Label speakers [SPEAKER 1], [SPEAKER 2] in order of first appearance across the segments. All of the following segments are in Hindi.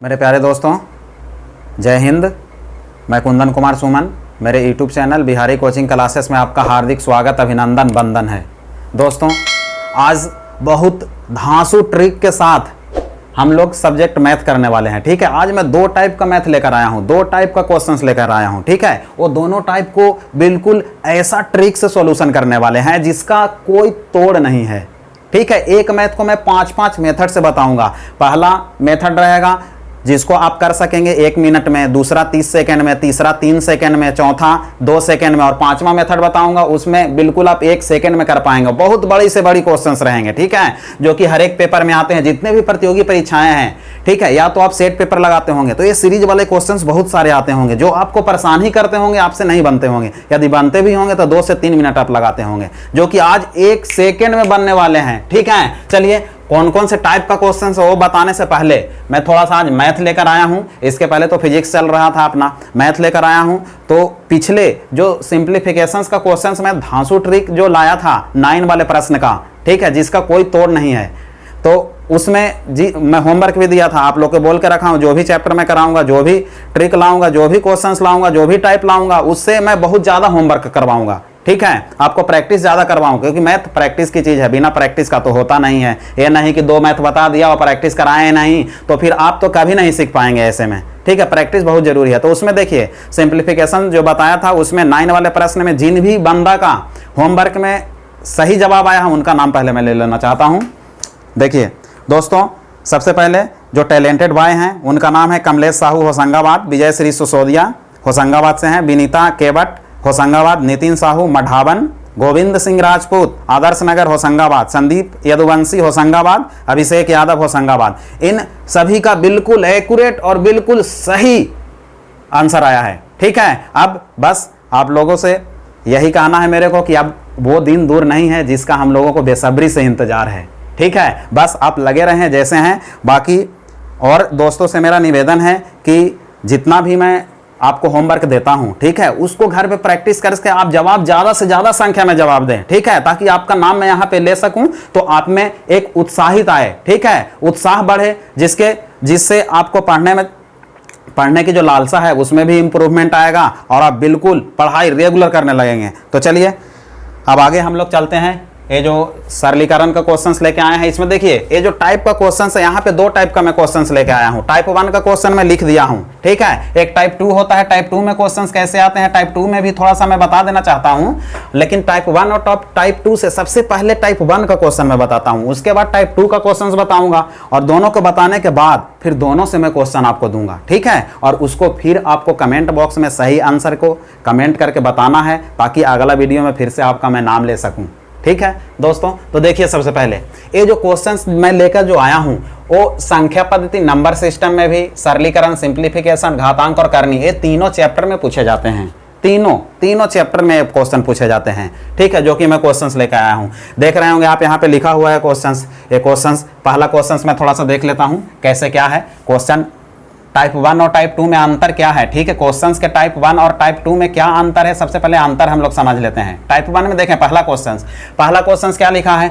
[SPEAKER 1] मेरे प्यारे दोस्तों, जय हिंद। मैं कुंदन कुमार सुमन, मेरे YouTube channel Bihari coaching classes में आपका हार्दिक स्वागत, अभिनंदन, वंदन है। दोस्तों, आज बहुत धांसू ट्रिक के साथ हम लोग सब्जेक्ट मैथ करने वाले हैं। ठीक है, आज मैं दो टाइप का मैथ लेकर आया हूं, दो टाइप का क्वेश्चंस लेकर आया हूं। ठीक है, वो दोनों टाइप को बिल्कुल ऐसा ट्रिक से सॉल्यूशन करने वाले हैं जिसका कोई तोड़ नहीं है। ठीक है, एक मैथ को मैं 5-5 मेथड से बताऊंगा। पहला मेथड रहेगा जिसको आप कर सकेंगे 1 मिनट में, दूसरा 30 सेकंड में, तीसरा 3 सेकंड में, चौथा 2 सेकंड में, और पांचवा मेथड बताऊंगा उसमें बिल्कुल आप 1 सेकंड में कर पाएंगे। बहुत बड़ी से बड़ी क्वेश्चंस रहेंगे। ठीक है, जो कि हर एक पेपर में आते हैं, जितने भी प्रतियोगी परीक्षाएं हैं। ठीक है, या तो आप सेट पेपर लगाते होंगे तो ये सीरीज वाले क्वेश्चंस बहुत सारे आते होंगे जो आपको परेशान ही करते होंगे, आपसे नहीं बनते होंगे। यदि बनते भी होंगे तो 2 से 3 मिनट आप लगाते होंगे, जो कि आज 1 सेकंड में बनने वाले हैं। ठीक है, चलिए कौन कौन से टाइप का क्वेश्चन है वो बताने से पहले मैं थोड़ा सा आज मैथ लेकर आया हूं। इसके पहले तो फिजिक्स चल रहा था अपना, मैथ लेकर आया हूं। तो पिछले जो सिंप्लीफिकेशंस का क्वेश्चंस में धांसू ट्रिक जो लाया था 9 वाले प्रश्न का, ठीक है, जिसका कोई तोड़ नहीं है, तो उसमें जी मैं होमवर्क भी दिया था, आप लोग को बोल के रखा हूं। जो भी चैप्टर में कराऊंगा, जो भी ट्रिक लाऊंगा, जो भी क्वेश्चंस लाऊंगा, जो भी टाइप लाऊंगा, उससे मैं बहुत ज्यादा होमवर्क करवाऊंगा। ठीक है, आपको प्रैक्टिस ज्यादा करवाऊं, क्योंकि मैथ प्रैक्टिस की चीज है, बिना प्रैक्टिस का तो होता नहीं है। ये नहीं कि 2 मैथ बता दिया और प्रैक्टिस कराए नहीं, तो फिर आप तो कभी नहीं सीख पाएंगे ऐसे में। ठीक है, प्रैक्टिस बहुत जरूरी है। तो उसमें देखिए सिंप्लीफिकेशन जो बताया था उसमें 9 वाले प्रश्न में जिन भी बंदा का होमवर्क में सही जवाब आया है उनका नाम पहले मैं ले लेना चाहता हूं। देखिए दोस्तों, सबसे पहले जो टैलेंटेड बॉय हैं उनका नाम है कमलेश साहू होशंगाबाद, विजय श्री सिसोदिया होशंगाबाद से हैं, विनीता केवट होशंगाबाद, नितिन साहू मढ़ावन, गोविंद सिंह राजपूत आदर्श नगर होशंगाबाद, संदीप यदुवंशी होशंगाबाद, अभिषेक यादव होशंगाबाद। इन सभी का बिल्कुल एक्यूरेट और बिल्कुल सही आंसर आया है। ठीक है, अब बस आप लोगों से यही कहना है मेरे को कि अब वो दिन दूर नहीं है जिसका हम लोगों को बेसब्री से इंतजार है। ठीक है, बस आप लगे रहें जैसे हैं। बाकी और दोस्तों से मेरा निवेदन है कि जितना भी मैं आपको होमवर्क देता हूं, ठीक है, उसको घर पे प्रैक्टिस करके आप जवाब ज्यादा से ज्यादा संख्या में जवाब दें। ठीक है, ताकि आपका नाम मैं यहां पे ले सकूं, तो आप में एक उत्साहित आए। ठीक है, उत्साह बढ़े, जिससे आपको पढ़ने की जो लालसा है उसमें भी इंप्रूवमेंट आएगा और आप बिल्कुल पढ़ाई रेगुलर करने लगेंगे। तो चलिए अब आगे हम लोग चलते हैं। ये जो सरलीकरण का क्वेश्चंस लेके आए हैं, इसमें देखिए ये जो टाइप का क्वेश्चंस है, यहाँ पे 2 टाइप का मैं क्वेश्चंस लेके आया हूँ। टाइप 1 का क्वेश्चन मैं लिख दिया हूँ। ठीक है, एक टाइप 2 होता है। टाइप 2 में क्वेश्चंस कैसे आते हैं, टाइप 2 में भी थोड़ा सा मैं बता देना चाहता हूँ। लेकिन टाइप 1 और टाइप 2 से सबसे पहले टाइप 1 का क्वेश्चन मैं बताता हूँ, उसके बाद टाइप 2 का क्वेश्चन बताऊंगा, और दोनों को बताने के बाद फिर दोनों से मैं क्वेश्चन आपको दूंगा। ठीक है, और उसको फिर आपको कमेंट बॉक्स में सही आंसर को कमेंट करके बताना है, ताकि अगला वीडियो में फिर से आपका मैं नाम ले सकूं। ठीक है दोस्तों, तो देखिए सबसे पहले ये जो क्वेश्चंस मैं लेकर जो आया हूं वो संख्या पद्धति, नंबर सिस्टम में भी, सरलीकरण, सिंप्लीफिकेशन, घातांक और करनी, ये तीनों चैप्टर में पूछे जाते हैं। तीनों चैप्टर में क्वेश्चन पूछे जाते हैं। ठीक है, जो कि मैं क्वेश्चंस लेकर आया हूं। देख रहे होंगे आप यहाँ पे लिखा हुआ है क्वेश्चंस। ये क्वेश्चंस, पहला क्वेश्चंस मैं थोड़ा सा देख लेता हूं कैसे क्या है क्वेश्चन। टाइप 1 और टाइप 2 में अंतर क्या है। ठीक है, क्वेश्चंस के टाइप 1 और टाइप 2 में क्या अंतर है, सबसे पहले अंतर हम लोग समझ लेते हैं। टाइप 1 में देखें पहला क्वेश्चन क्या लिखा है,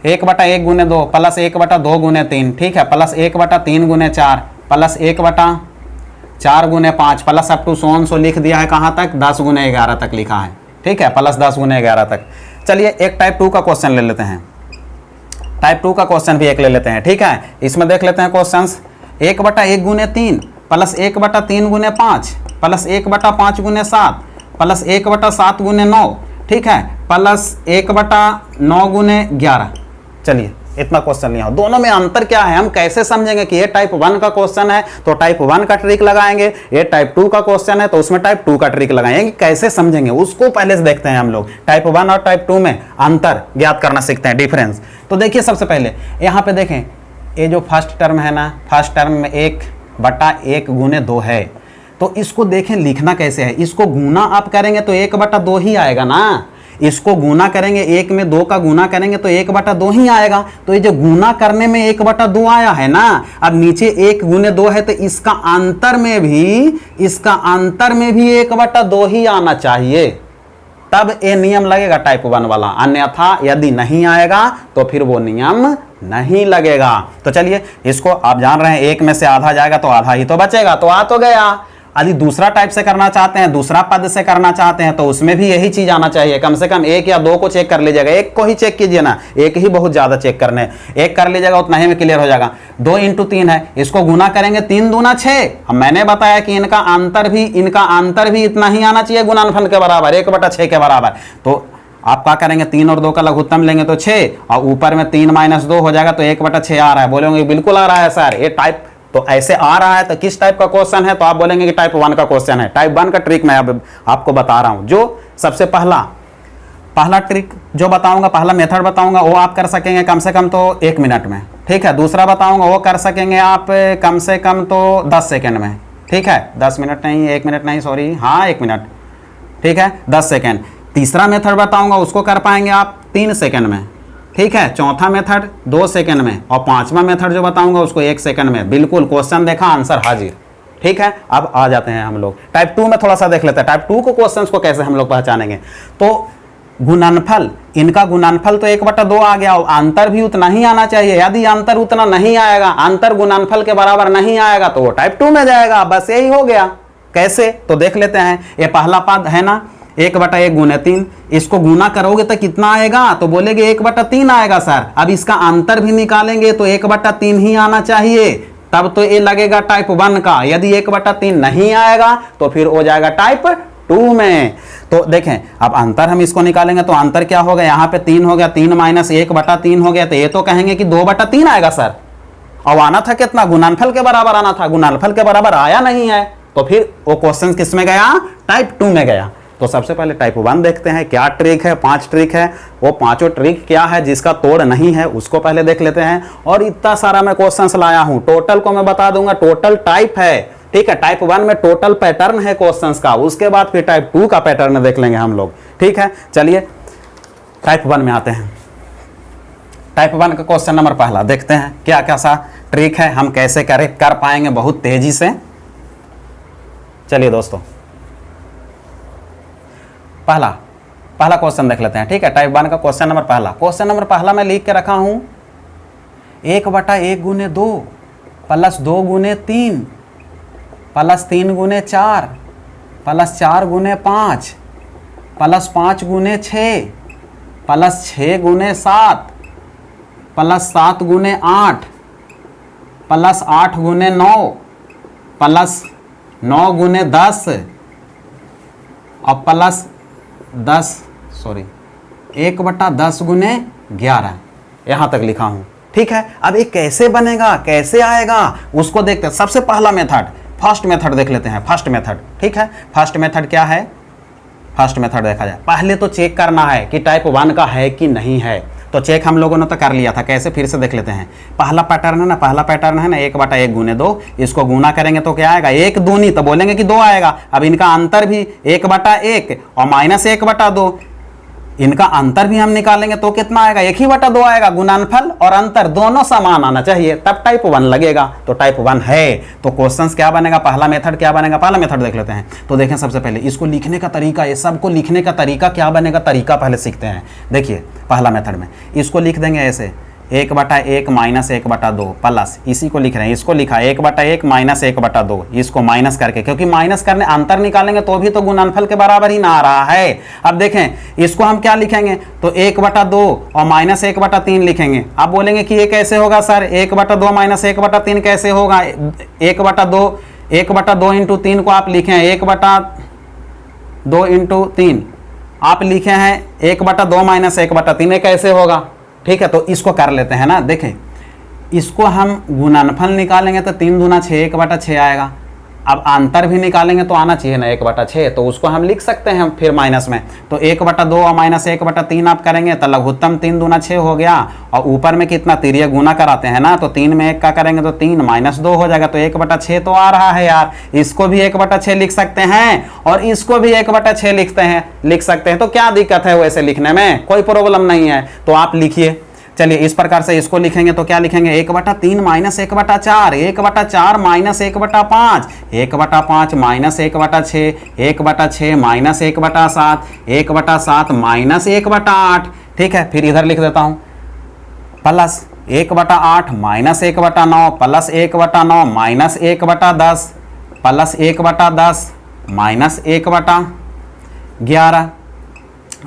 [SPEAKER 1] 1/1 × 2 प्लस 1/2 × 3। ठीक है, plus 1/3 × 4 plus 1/4 × 5 plus up to so लिख दिया है। कहाँ तक, 10 × 11 तक लिखा है। ठीक है, प्लस 10 × 11 तक। चलिए एक टाइप 2 का क्वेश्चन ले लेते हैं। टाइप 2 का क्वेश्चन भी एक ले लेते हैं। ठीक है, इसमें देख लेते हैं क्वेश्चन। 1/1 × 3 plus 1/3 × 5 plus 1/5 × 7 plus 1/7 × 9। ठीक है, प्लस 1/9 × 11। चलिए इतना क्वेश्चन लिया हो। दोनों में अंतर क्या है हम कैसे समझेंगे कि ये टाइप 1 का क्वेश्चन है तो टाइप 1 का ट्रिक लगाएंगे, ये टाइप 2 का क्वेश्चन है तो उसमें टाइप 2 का ट्रिक लगाएंगे। कैसे समझेंगे उसको पहले से देखते हैं हम लोग। टाइप 1 और टाइप 2 में अंतर ज्ञात करना सीखते हैं, डिफरेंस। तो देखिए सबसे पहले यहाँ पे देखें, ये जो फर्स्ट टर्म है ना, फर्स्ट टर्म में 1/1 × 2 है, तो इसको देखें लिखना कैसे है। इसको गुना आप करेंगे तो 1/2 ही आएगा ना। इसको गुना करेंगे, 1 में 2 का गुना करेंगे तो 1/2 ही आएगा। तो ये जो गुना करने में 1/2 आया है ना, अब नीचे 1 × 2 है तो इसका अंतर में भी 1/2 ही आना चाहिए। तब ये नियम लगेगा टाइप 1 वाला, अन्यथा यदि नहीं आएगा तो फिर वो नियम नहीं लगेगा। तो चलिए इसको आप जान रहे हैं, एक में से आधा जाएगा तो आधा ही तो बचेगा, तो आ तो गया। यदि दूसरा टाइप से करना चाहते हैं, दूसरा पद से करना चाहते हैं, तो उसमें भी यही चीज आना चाहिए। कम से कम 1 या 2 को चेक कर लीजिएगा, 1 को ही चेक कीजिए ना, 1 ही बहुत ज्यादा चेक करने, 1 कर लीजिएगा उतना ही में क्लियर हो जाएगा। 2 × 3 है, इसको गुना करेंगे 3 दूना 6। अब मैंने बताया कि इनका अंतर भी इतना ही आना चाहिए गुणनफल के बराबर, 1/6 के बराबर। तो आप क्या करेंगे, 3 और 2 का लघुत्तम लेंगे तो 6, और ऊपर में 3 - 2 हो जाएगा तो 1/6 आ रहा है। बोलेंगे बिल्कुल आ रहा है सर, ये टाइप तो ऐसे आ रहा है, तो किस टाइप का क्वेश्चन है, तो आप बोलेंगे कि टाइप 1 का क्वेश्चन है। टाइप 1 का ट्रिक मैं अब आपको बता रहा हूं। जो सबसे पहला ट्रिक जो बताऊंगा, पहला मेथड बताऊंगा, वो आप कर सकेंगे कम से कम तो 1 मिनट में, ठीक है। दूसरा बताऊंगा वो कर सकेंगे आप कम से कम तो 10 सेकेंड में, ठीक है। 10 मिनट नहीं, 1 मिनट नहीं, सॉरी, हाँ 1 मिनट, ठीक है, 10 सेकेंड। तीसरा मेथड बताऊंगा उसको कर पाएंगे आप 3 सेकेंड में, ठीक है। चौथा मेथड 2 सेकंड में, और पांचवा मेथड जो बताऊंगा उसको 1 सेकंड में। बिल्कुल क्वेश्चन देखा, आंसर हाजिर, ठीक है। अब आ जाते हैं हम लोग टाइप 2 में, थोड़ा सा देख लेते हैं टाइप 2 को क्वेश्चंस को कैसे हम लोग पहचानेंगे। तो गुणनफल, इनका गुणनफल तो 1/2 आ गया, और अंतर भी उतना ही आना चाहिए। यदि अंतर उतना नहीं आएगा, अंतर गुणनफल के बराबर नहीं आएगा, तो वो टाइप 2 में जाएगा। बस यही हो गया। कैसे, तो देख लेते हैं। ये पहला पद है ना, 1/1 × 3, इसको गुना करोगे तो कितना आएगा, तो बोलेगे 1/3 आएगा सर। अब इसका अंतर भी निकालेंगे तो 1/3 ही आना चाहिए, तब तो ये लगेगा टाइप 1 का। यदि 1/3 नहीं आएगा तो फिर हो जाएगा टाइप 2 में। तो देखें, अब अंतर हम इसको निकालेंगे तो अंतर क्या होगा, यहाँ पे 3 हो गया, 3 - 1/3 हो गया, तो ये तो कहेंगे कि 2/3 आएगा सर। अब आना था कितना, गुणनफल के बराबर आना था, गुणनफल के बराबर आया नहीं है, तो फिर वो क्वेश्चन किस में गया, टाइप 2 में गया। तो सबसे पहले टाइप 1 देखते हैं क्या ट्रिक है। 5 ट्रिक है, वो पांचों ट्रिक क्या है जिसका तोड़ नहीं है उसको पहले देख लेते हैं। और इतना सारा मैं क्वेश्चंस लाया हूं, टोटल को मैं बता दूंगा, टोटल टाइप है, ठीक है। टाइप 1 में टोटल पैटर्न है क्वेश्चंस का, उसके बाद फिर टाइप 2 का पैटर्न देख लेंगे हम लोग, ठीक है। चलिए टाइप 1 में आते हैं। टाइप 1 का क्वेश्चन नंबर पहला देखते हैं क्या कैसा ट्रिक है, हम कैसे कर पाएंगे बहुत तेजी से। चलिए दोस्तों, पहला क्वेश्चन देख लेते हैं, ठीक है। टाइप 1 का क्वेश्चन नंबर पहला मैं लिख के रखा हूं, 1/1 × 2 + 2 × 3 + 3 × 4 + 4 × 5 + 5 × 6 + 6 × 7 + 7 × 8 + 8 × 9 + 9 × 10 और प्लस 1/10 × 11, यहां तक लिखा हूं, ठीक है। अब ये कैसे बनेगा, कैसे आएगा उसको देखते हैं। सबसे पहला मेथड, फर्स्ट मेथड देख लेते हैं। फर्स्ट मेथड, ठीक है। फर्स्ट मेथड क्या है, फर्स्ट मेथड देखा जाए, पहले तो चेक करना है कि टाइप 1 का है कि नहीं है। तो चेक हम लोगों ने तो कर लिया था, कैसे फिर से देख लेते हैं। पहला पैटर्न है ना, 1/1 × 2, इसको गुना करेंगे तो क्या आएगा, 1 दूनी, तो बोलेंगे कि 2 आएगा। अब इनका अंतर भी 1/1 और -1/2, इनका अंतर भी हम निकालेंगे तो कितना आएगा, 1/2 आएगा। गुणनफल और अंतर दोनों समान आना चाहिए, तब टाइप 1 लगेगा। तो टाइप 1 है, तो क्वेश्चंस क्या बनेगा, पहला मेथड क्या बनेगा। पहला मेथड देख लेते हैं। तो देखें, सबसे पहले इसको लिखने का तरीका, ये सबको लिखने का तरीका क्या बनेगा, तरीका पहले सीखते हैं। देखिए पहला मेथड में इसको लिख देंगे ऐसे, 1/1 - 1/2 प्लस, इसी को लिख रहे हैं, इसको लिखा 1/1 - 1/2, इसको माइनस करके, क्योंकि माइनस करने अंतर निकालेंगे तो भी तो गुणनफल के बराबर ही ना आ रहा है। अब देखें इसको हम क्या लिखेंगे, तो 1/2 और -1/3 लिखेंगे। अब बोलेंगे कि ये कैसे होगा सर, 1/2 - 1/3 कैसे होगा। 1/2 × 3 को आप लिखें 1/2 × 3, आप लिखे हैं 1/2 - 1/3, कैसे होगा, ठीक है। तो इसको कर लेते हैं ना। देखें इसको हम गुणनफल निकालेंगे तो 3 दूना 6, 1/6 आएगा। अब अंतर भी निकालेंगे तो आना चाहिए ना 1/6, तो उसको हम लिख सकते हैं फिर माइनस में। तो 1/2 और -1/3 आप करेंगे तो लघुत्तम 3 दूना 6 हो गया, और ऊपर में कितना तिर्यक गुना कराते हैं ना, तो 3 में 1 का करेंगे तो 3 -2 हो जाएगा। तो 1/6 तो आ रहा है यार, इसको भी 1/6 लिख सकते हैं और इसको भी 1/6 लिख सकते हैं। तो क्या दिक्कत है वैसे लिखने में, कोई प्रॉब्लम नहीं है। तो आप लिखिए, चलिए इस प्रकार से इसको लिखेंगे तो क्या लिखेंगे, 1/3 minus 1/4, 1/4 minus 1/5, 1/5 minus 1/6, 1/6 minus 1/7, 1/7 minus 1/8। ठीक है, फिर इधर लिख देता हूं plus 1/8 minus 1/9 plus 1/9 minus 1/10 plus 1/10 minus 1/11।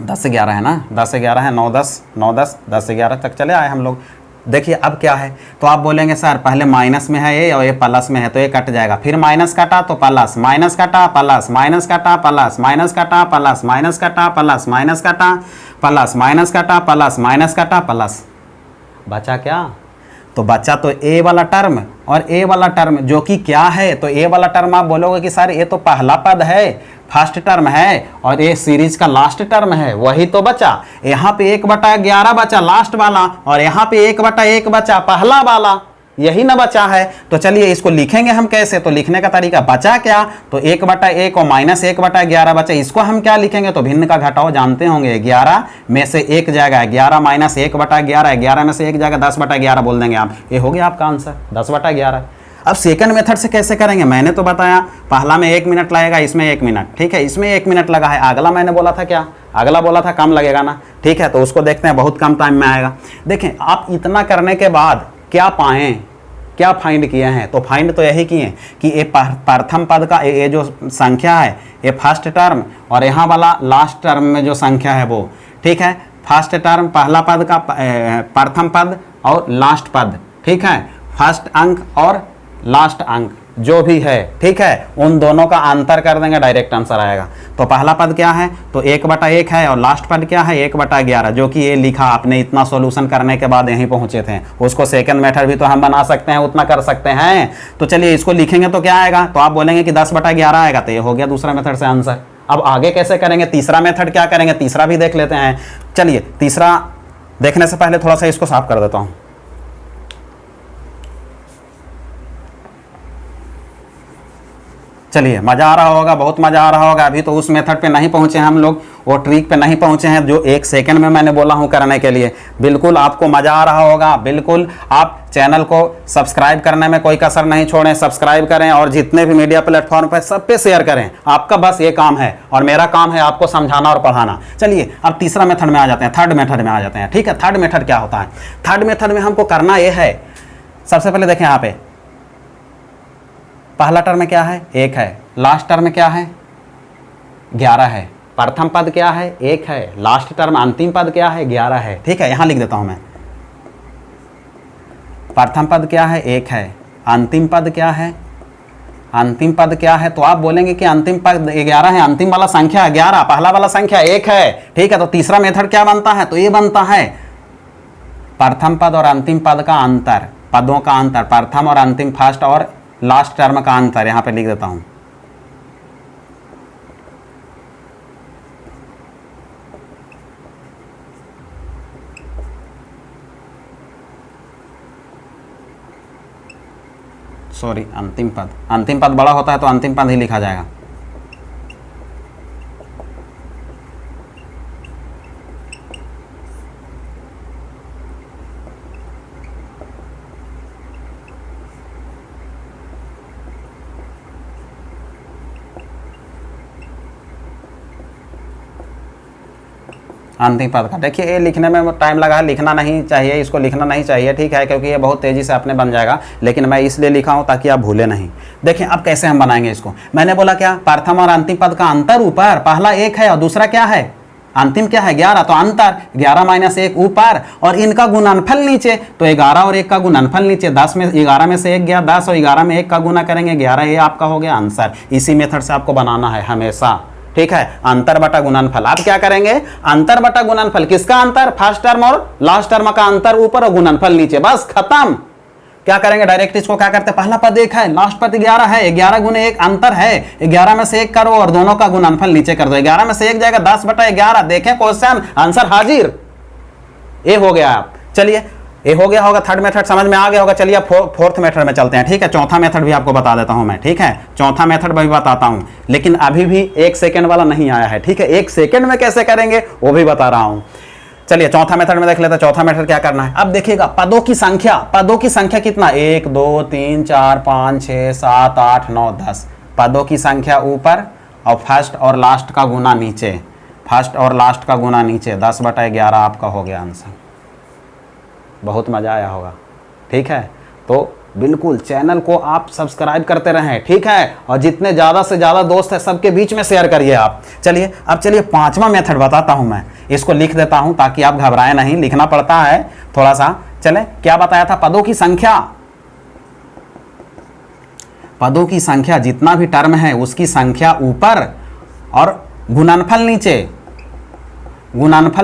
[SPEAKER 1] 10 से 11 है ना, 10 से 11 है, 9 10 9 10 10 से 11 तक चले आए हम लोग। देखिए अब क्या है, तो आप बोलेंगे सर पहले माइनस में है ये और ये प्लस में है तो ये कट जाएगा, फिर माइनस काटा तो प्लस, माइनस काटा प्लस, माइनस काटा प्लस, माइनस काटा प्लस, माइनस काटा प्लस, माइनस काटा प्लस, माइनस काटा प्लस, माइनस काटा प्लस, बचा क्या, तो बचा तो ए वाला टर्म और ए वाला टर्म जो कि क्या है, तो ए वाला टर्म आप बोलोगे कि सर ये तो पहला पद है, फर्स्ट टर्म है और ये सीरीज का लास्ट टर्म है, वही तो बचा। यहाँ पे 1/11 बचा लास्ट वाला और यहाँ पे 1/1 बचा पहला वाला, यही ना बचा है। तो चलिए इसको लिखेंगे हम कैसे, तो लिखने का तरीका, बचा क्या, तो 1/1 और माइनस 1/11 बचा, इसको हम क्या लिखेंगे, तो भिन्न का घटाओ जानते होंगे, 11 में से 1 जाएगा 11 माइनस 1/11, 11 में से 1 जाएगा 10/11 बोल देंगे आप, ये हो गया आपका आंसर 10/11। अब सेकंड मेथड से कैसे करेंगे, मैंने तो बताया पहला में 1 मिनट लगेगा, इसमें 1 मिनट, ठीक है, इसमें 1 मिनट लगा है, अगला मैंने बोला था क्या, अगला बोला था कम लगेगा ना, ठीक है, तो उसको देखते हैं, बहुत कम टाइम में आएगा। देखें आप इतना करने के बाद क्या पाएं, क्या फाइंड किए हैं, तो फाइंड तो यही किए कि ये प्रथम पद का ये जो संख्या है ये फर्स्ट टर्म और यहाँ वाला लास्ट टर्म में जो संख्या है वो, ठीक है, फर्स्ट टर्म पहला पद का प्रथम पद और लास्ट पद, ठीक है, फर्स्ट अंक और लास्ट अंक जो भी है, ठीक है, उन दोनों का अंतर कर देंगे, डायरेक्ट आंसर आएगा। तो पहला पद क्या है, तो 1/1 है और लास्ट पद क्या है 1/11, जो कि ये लिखा आपने इतना सॉल्यूशन करने के बाद यहीं पहुंचे थे। उसको सेकंड मेथड भी तो हम बना सकते हैं, उतना कर सकते हैं। तो चलिए इसको लिखेंगे तो क्या आएगा, तो आप बोलेंगे कि 10/11 आएगा, तो ये हो गया दूसरा मेथड से आंसर। अब आगे कैसे करेंगे, तीसरा मेथड क्या करेंगे, तीसरा भी देख लेते हैं। चलिए तीसरा देखने से पहले थोड़ा सा इसको साफ कर देता हूँ। चलिए मज़ा आ रहा होगा, बहुत मज़ा आ रहा होगा। अभी तो उस मेथड पे नहीं पहुंचे हम लोग, वो ट्रिक पे नहीं पहुंचे हैं जो 1 सेकंड में मैंने बोला हूं करने के लिए। बिल्कुल आपको मज़ा आ रहा होगा। बिल्कुल आप चैनल को सब्सक्राइब करने में कोई कसर नहीं छोड़ें, सब्सक्राइब करें और जितने भी मीडिया प्लेटफॉर्म पर सब पे शेयर करें। आपका बस ये काम है और मेरा काम है आपको समझाना और पढ़ाना। चलिए अब तीसरा मेथड में आ जाते हैं, थर्ड मेथड में आ जाते हैं। ठीक है, थर्ड मेथड क्या होता है, थर्ड मेथड में हमको करना ये है, सबसे पहले देखें यहाँ पे पहला टर्म क्या है 1 है, लास्ट टर्म क्या है 11 है, प्रथम पद क्या है 1 है, लास्ट टर्म अंतिम पद क्या है 11 है। ठीक है, यहां लिख देता हूं मैं, प्रथम पद क्या है 1 है, अंतिम पद क्या है, अंतिम पद क्या है, तो आप बोलेंगे कि अंतिम पद 11 है, अंतिम वाला संख्या 11, पहला वाला संख्या 1 है। ठीक है, तो तीसरा मेथड क्या बनता है, तो ये बनता है प्रथम पद और अंतिम पद का अंतर, पदों का अंतर, प्रथम और अंतिम, फर्स्ट और लास्ट टर्म का अंतर, यहां पे लिख देता हूं। सॉरी, अंतिम पद बड़ा होता है तो अंतिम पद ही लिखा जाएगा। अंतिम पद का देखिए, ये लिखने में टाइम लगा है, लिखना नहीं चाहिए, इसको लिखना नहीं चाहिए, ठीक है, क्योंकि ये बहुत तेज़ी से अपने बन जाएगा, लेकिन मैं इसलिए लिखा हूँ ताकि आप भूले नहीं। देखिए अब कैसे हम बनाएंगे इसको, मैंने बोला क्या, प्रथम और अंतिम पद का अंतर ऊपर, पहला 1 है और दूसरा क्या है, अंतिम क्या है 11, तो अंतर 11 माइनस 1 ऊपर और इनका गुणनफल नीचे, तो 11 और 1 का गुणनफल नीचे, 10 में 11 में से 1 गया 10 और 11 में 1 का गुना करेंगे 11, ये आपका हो गया आंसर। इसी मेथड से आपको बनाना है हमेशा। ठीक है, अंतर बटा गुणनफल, आप क्या करेंगे, अंतर बटा गुणनफल, किसका अंतर, फर्स्ट टर्म और लास्ट टर्म का अंतर ऊपर और गुणनफल नीचे, बस खत्म। क्या करेंगे, डायरेक्ट इसको क्या करते हैं, पहला पद 1 है, लास्ट पद 11 है, 11 गुने 1 अंतर है, 11 में से 1 करो और दोनों का गुणनफल नीचे कर दो, 11 में से 1 जाएगा 10/11, देखें क्वेश्चन आंसर हाजिर, ये हो गया। आप चलिए, ये हो गया होगा, थर्ड मेथड समझ में आ गया होगा। चलिए फोर्थ मेथड में चलते हैं। ठीक है, चौथा मेथड भी आपको बता देता हूं मैं। ठीक है, चौथा मेथड भी बताता हूं, लेकिन अभी भी 1 सेकंड वाला नहीं आया है। ठीक है, 1 सेकंड में कैसे करेंगे वो भी बता रहा हूं। चलिए चौथा मेथड में देख लेते हैं। चौथा मेथड क्या करना है, अब देखिएगा पदों की संख्या कितना, 1 2 3 4 5 6 7 8 9 10। पदों की संख्या ऊपर और फर्स्ट और लास्ट का गुना नीचे, फर्स्ट और लास्ट का गुना नीचे, 10/11 आपका हो गया आंसर। बहुत मजा आया होगा, ठीक है। तो बिल्कुल चैनल को आप सब्सक्राइब करते रहें, ठीक है, और जितने ज़्यादा से ज़्यादा दोस्त हैं सबके बीच में शेयर करिए आप। चलिए अब चलिए पांचवा मेथड बताता हूं मैं, इसको लिख देता हूं ताकि आप घबराएं नहीं, लिखना पड़ता है थोड़ा सा। चले क्या बताया था, पदों की संख्या जितना भी टर्म है उसकी संख्या ऊपर और गुणनफल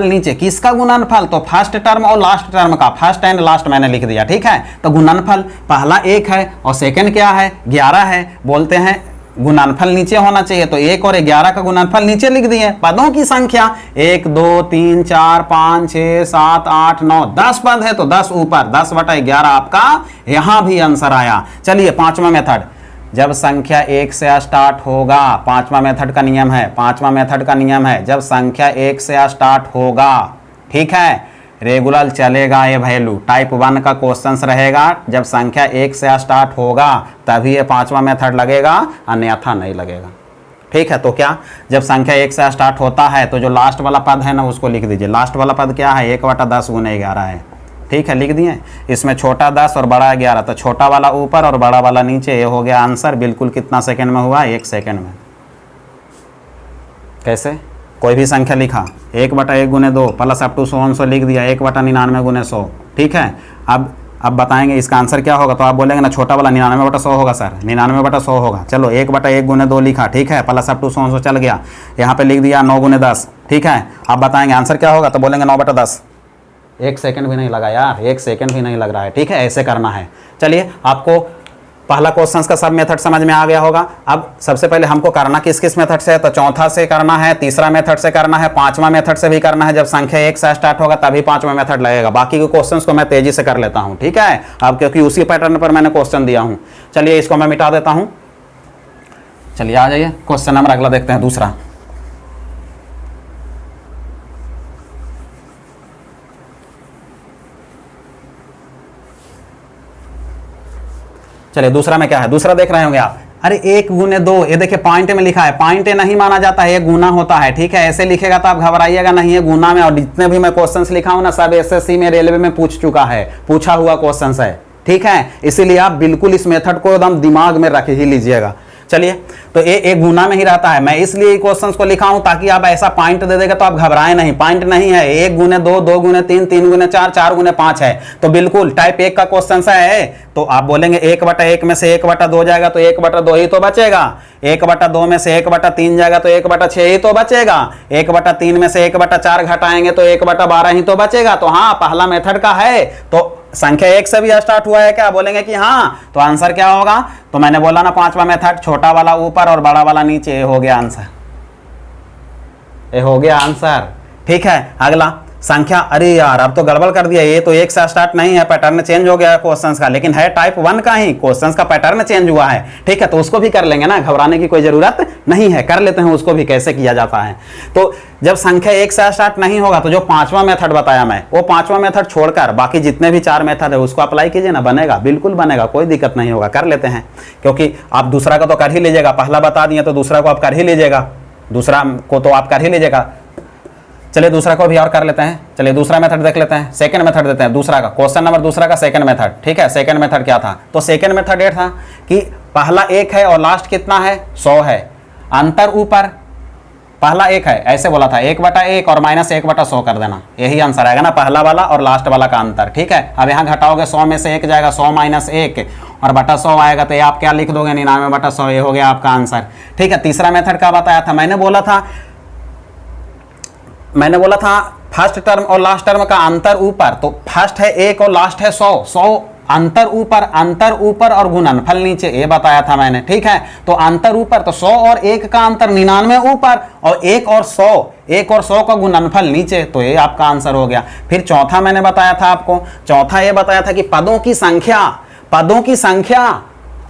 [SPEAKER 1] नीचे। किसका गुणनफल, तो फर्स्ट टर्म और लास्ट टर्म का, फर्स्ट एंड लास्ट मैंने लिख दिया, ठीक है। तो गुणनफल पहला 1 है और सेकंड क्या है, 11 है। बोलते हैं गुणनफल नीचे होना चाहिए, तो 1 और 11 का गुणनफल नीचे लिख दिए। पदों की संख्या 1 2 3 4 5 6 7 8 9 10 पद है, तो 10 ऊपर, 10/11 आपका यहां भी आंसर आया। चलिए पांचवा मेथड, जब संख्या 1 से स्टार्ट होगा, पांचवा मेथड का नियम है, जब संख्या 1 से स्टार्ट होगा, ठीक है, रेगुलर चलेगा ये वैल्यू। टाइप 1 का क्वेश्चन रहेगा, जब संख्या 1 से स्टार्ट होगा तभी ये पांचवा मेथड लगेगा, अन्यथा नहीं लगेगा, ठीक है। तो क्या, जब संख्या 1 से स्टार्ट होता है तो जो लास्ट वाला पद है ना उसको लिख दीजिए। लास्ट वाला पद क्या है, 1/10 × 11 है, ठीक है, लिख दिए। इसमें छोटा 10 और बड़ा 11, तो छोटा वाला ऊपर और बड़ा वाला नीचे, ये हो गया आंसर। बिल्कुल कितना सेकंड में हुआ, 1 सेकंड में। कैसे, कोई भी संख्या लिखा, 1/1 × 2 प्लस अप टू 100 लिख दिया, 1/99 × 100, ठीक है। अब बताएंगे इसका आंसर क्या होगा, तो आप बोलेंगे ना छोटा वाला 99/100 होगा सर, 99/100 होगा। चलो 1/1 × 2 लिखा, ठीक है, प्लस अप टू 100 चल गया, यहाँ पे लिख दिया 9 × 10, ठीक है। अब बताएंगे आंसर क्या होगा, तो बोलेंगे 9/10। 1 सेकंड भी नहीं लगा यार, 1 सेकंड भी नहीं लग रहा है, ठीक है, ऐसे करना है। चलिए आपको पहला क्वेश्चन का सब मेथड समझ में आ गया होगा। अब सबसे पहले हमको करना किस मेथड से है, तो चौथा से करना है, तीसरा मेथड से करना है, पांचवा मेथड से भी करना है। जब संख्या 1 से स्टार्ट होगा तभी पांचवा मेथड लगेगा। बाकी के क्वेश्चंस को मैं तेजी से कर लेता हूं, ठीक है, अब क्योंकि उसी पैटर्न पर मैंने क्वेश्चन दिया हूं। चलिए इसको मैं मिटा देता हूं। चलिए आ जाइए, क्वेश्चन नंबर अगला देखते हैं, दूसरा। चलिए दूसरा में क्या है, दूसरा देख रहे होंगे आप, अरे 1 × 2, ये देखिए पॉइंट में लिखा है, पॉइंट नहीं माना जाता है, ये गुना होता है, ठीक है। ऐसे लिखेगा तो आप घबराइएगा नहीं, है गुना में। और जितने भी मैं क्वेश्चंस लिखा हूं ना सब एसएससी में, रेलवे में पूछा हुआ क्वेश्चंस है, ठीक है। इसीलिए आप बिल्कुल इस मेथड को एकदम दिमाग में रख ही लीजिएगा। चलिए तो ये एक गुना में ही रहता है, मैं इसलिए क्वेश्चंस को लिखा हूं ताकि आप ऐसा पॉइंट दे देगा तो आप घबराएं नहीं। पॉइंट नहीं है, 1 × 2, 2 × 3, 3 × 4, 4 × 5 है, तो बिल्कुल टाइप 1 का क्वेश्चन है। तो आप बोलेंगे 1/1 में से 1/2 जाएगा तो 1/2 ही तो बचेगा, 1/2 में से 1/3 जाएगा तो 1/6 ही तो बचेगा, 1/3 में से 1/4 घटाएंगे तो 1/12 ही तो बचेगा। तो हाँ, पहला मेथड का है, तो संख्या 1 से भी स्टार्ट हुआ है क्या, बोलेंगे कि हाँ, तो आंसर क्या होगा, तो मैंने बोला ना पांचवा मेथड, छोटा वाला ऊपर और बड़ा वाला नीचे, ये हो गया आंसर, ये हो गया आंसर, ठीक है। अगला संख्या, अरे यार अब तो गड़बड़ कर दिया, ये तो 1 से स्टार्ट नहीं है, पैटर्न चेंज हो गया है क्वेश्चंस का, लेकिन है टाइप 1 का ही, क्वेश्चंस का पैटर्न चेंज हुआ है, ठीक है। तो उसको भी कर लेंगे ना, घबराने की कोई जरूरत नहीं है, कर लेते हैं उसको भी, कैसे किया जाता है। तो जब संख्या 1 से स्टार्ट नहीं होगा तो जो पांचवा मेथड बताया मैं, वो पांचवा मेथड छोड़कर बाकी जितने भी 4 मेथड है उसको अप्लाई कीजिए ना, बनेगा, बिल्कुल बनेगा, कोई दिक्कत नहीं होगा, कर लेते हैं। क्योंकि आप दूसरा का तो कर ही लीजिएगा, पहला बता दिए तो दूसरा को आप कर ही लीजिएगा, दूसरा को तो आप कर ही लीजिएगा। चलिए दूसरा को भी और कर लेते हैं। चलिए दूसरा मेथड देख लेते हैं, सेकंड मेथड देते हैं दूसरा का, क्वेश्चन नंबर दूसरा का सेकंड मेथड, ठीक है। सेकंड मेथड क्या था, तो सेकंड मेथड ये था कि पहला 1 है और लास्ट कितना है, 100 है, अंतर ऊपर, पहला 1 है, ऐसे बोला था 1/1 और -1/100 कर देना, यही आंसर आएगा ना, पहला वाला और लास्ट वाला का अंतर, ठीक है। अब यहाँ घटाओगे, 100 में से 1 जाएगा, 100 - 1 और बटा 100 आएगा, तो ये आप क्या लिख दोगे, 99/100, ये हो गया आपका आंसर, ठीक है। तीसरा मेथड का बताया था, मैंने बोला था फर्स्ट टर्म और लास्ट टर्म का अंतर ऊपर, तो फर्स्ट है 1 और लास्ट है 100 अंतर ऊपर और गुणनफल नीचे, ये बताया था मैंने, ठीक है। तो अंतर ऊपर, तो 100 और 1 का अंतर 99 ऊपर, और 1 और 100 का गुणनफल नीचे, तो ये आपका आंसर हो गया। फिर चौथा मैंने बताया था आपको, चौथा ये बताया था कि पदों की संख्या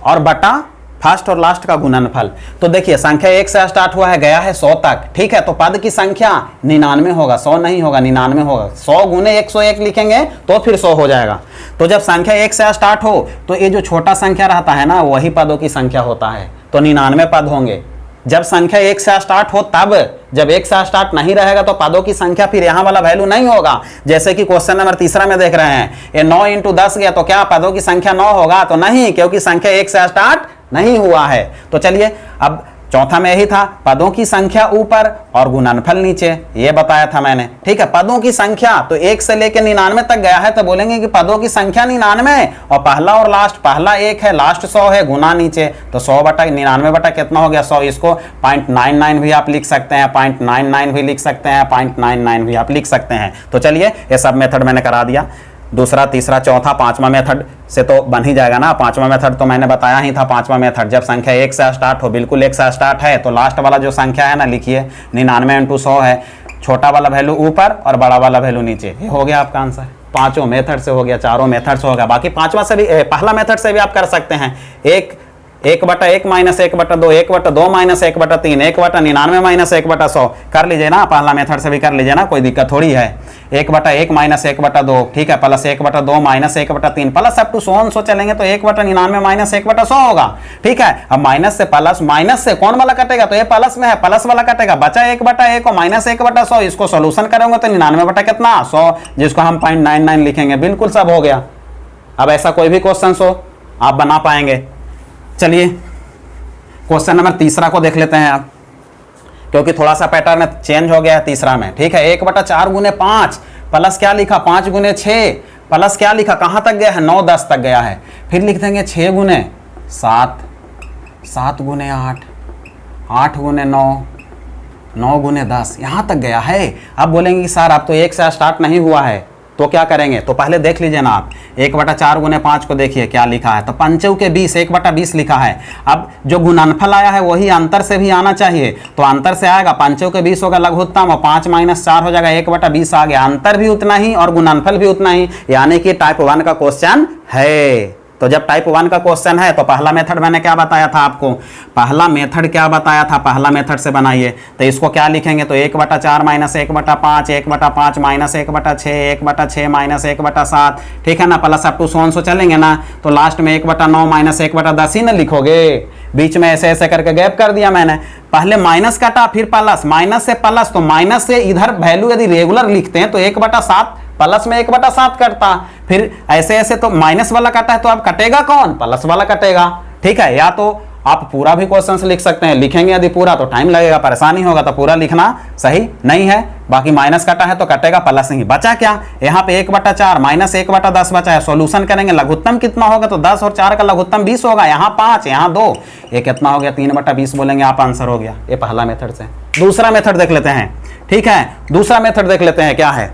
[SPEAKER 1] और बटा फर्स्ट और लास्ट का गुणनफल। तो देखिए संख्या 1 से स्टार्ट हुआ है, गया है 100 तक, ठीक है। तो पद की संख्या 99 होगा, 100 नहीं होगा, 99 होगा। 100 गुने 101 लिखेंगे तो फिर 100 हो जाएगा। तो जब संख्या 1 से स्टार्ट हो तो ये जो छोटा संख्या रहता है ना, वही पदों की संख्या होता है, तो 99 पद होंगे। जब संख्या 1 से स्टार्ट हो तब, जब 1 से स्टार्ट नहीं रहेगा तो पदों की संख्या फिर यहां वाला वैल्यू नहीं होगा। जैसे कि क्वेश्चन नंबर 3 में देख रहे हैं, ये 9 × 10 गया तो क्या पदों की संख्या 9 होगा? तो नहीं, क्योंकि संख्या 1 से स्टार्ट नहीं हुआ है। तो चलिए अब चौथा में यही था, पदों की संख्या ऊपर और गुणनफल नीचे, ये बताया था मैंने, ठीक है। पदों की संख्या तो 1 से लेकर 99 तक गया है, तो बोलेंगे कि पदों की संख्या 99, और पहला और लास्ट, पहला 1 है, लास्ट 100 है, गुना नीचे, तो 100 बटा 99 बटा कितना हो गया? 100। इसको 0.99 भी आप लिख सकते हैं, 0.99 भी लिख सकते हैं, 0.99 भी आप लिख सकते हैं। तो चलिए ये सब मेथड मैंने करा दिया। दूसरा, तीसरा, चौथा, पांचवा मेथड से तो बन ही जाएगा ना। पांचवा मेथड तो मैंने बताया ही था। पांचवा मेथड जब संख्या 1 से स्टार्ट हो, बिल्कुल 1 से स्टार्ट है, तो लास्ट वाला जो संख्या है ना, लिखिए 99 × 100 है, छोटा वाला वैल्यू ऊपर और बड़ा वाला वैल्यू नीचे। ये हो गया आपका आंसर। पांचों मेथड से हो गया, चारों मेथड से होगा। बाकी पांचवा से भी, पहला मेथड से भी आप कर सकते हैं। 1 बटा 1 माइनस 1 बटा 2, 1 बटा 2 माइनस 1 बटा 3, 1 बटा 99 माइनस 1 बटा 100 कर लीजिए ना। पहला मेथड से भी कर लीजिए ना, कोई दिक्कत थोड़ी है। 1 बटा 1 माइनस 1 बटा 2, ठीक है, प्लस 1 बटा 2 माइनस 1 बटा 3, प्लस अप टू 100 चलेंगे तो 1 बटा 99 माइनस 1 बटा 100 होगा, ठीक है। अब माइनस से प्लस, माइनस से कौन वाला कटेगा? तो ये प्लस में है, प्लस वाला कटेगा, बचा 1 बटा 1 और माइनस 1 बटा 100। इसको सोल्यूशन करेंगे तो 99 बटा कितना? 100, जिसको हम 0.99 लिखेंगे। बिल्कुल सब हो गया। अब ऐसा कोई भी क्वेश्चन हो आप बना पाएंगे। चलिए क्वेश्चन नंबर 3 को देख लेते हैं आप, क्योंकि थोड़ा सा पैटर्न चेंज हो गया है तीसरा में, ठीक है। 1 बटा 4 गुने 5 प्लस क्या लिखा? 5 गुने 6 प्लस क्या लिखा? कहाँ तक गया है? 9 10 तक गया है। फिर लिख देंगे 6 गुने 7, 7 गुने 8, 8 गुने 9, 9 गुने 10, यहाँ तक गया है। अब बोलेंगे कि सर अब तो 1 से स्टार्ट नहीं हुआ है, तो क्या करेंगे? तो पहले देख लीजिए ना आप, 1 बटा 4 गुने 5 को देखिए क्या लिखा है, तो 5 के 20, 1 बटा 20 लिखा है। अब जो गुणनफल आया है वही अंतर से भी आना चाहिए, तो अंतर से आएगा 5 के 20 होगा लघुत्तम, और 5 माइनस 4 हो जाएगा, 1 बटा 20 आ गया। अंतर भी उतना ही और गुणनफल भी उतना ही, यानी कि टाइप 1 का क्वेश्चन है। तो जब टाइप 1 का क्वेश्चन है तो पहला मेथड मैंने क्या बताया था आपको? पहला मेथड क्या बताया था? पहला मेथड से बनाइए। तो इसको क्या लिखेंगे? तो 1 बटा 4 माइनस 1 बटा 5, 1 बटा 5 माइनस 1 बटा 6, 1 बटा 6 माइनस 1 बटा 7, ठीक है ना। प्लस अप टू 100 चलेंगे ना, तो लास्ट में 1 बटा 9 माइनस 1 बटा 10 ही ना लिखोगे। बीच में ऐसे ऐसे करके गैप कर दिया मैंने, पहले माइनस काटा फिर प्लस, माइनस से प्लस, तो माइनस से इधर वैल्यू यदि रेगुलर लिखते हैं तो 1 बटा 7 प्लस में 1 बटा 7 कटता, फिर ऐसे ऐसे तो माइनस वाला काटा है, तो अब कटेगा कौन? प्लस वाला कटेगा, ठीक है। या तो आप पूरा भी क्वेश्चन लिख सकते हैं, लिखेंगे यदि पूरा तो टाइम लगेगा, परेशानी होगा, तो पूरा लिखना सही नहीं है। बाकी माइनस काटा है तो कटेगा प्लस नहीं। बचा क्या? यहाँ पे 1 बटा 4 माइनस 1 बटा 10 बचा है। सॉल्यूशन करेंगे, लघुत्तम कितना होगा? तो 10 और 4 का लघुत्तम 20 होगा, यहाँ 5 यहाँ 2, ये कितना हो गया? 3 बटा 20 बोलेंगे आप, आंसर हो गया। ये पहला मेथड से। दूसरा मेथड देख लेते हैं, ठीक है। दूसरा मेथड देख लेते हैं क्या है,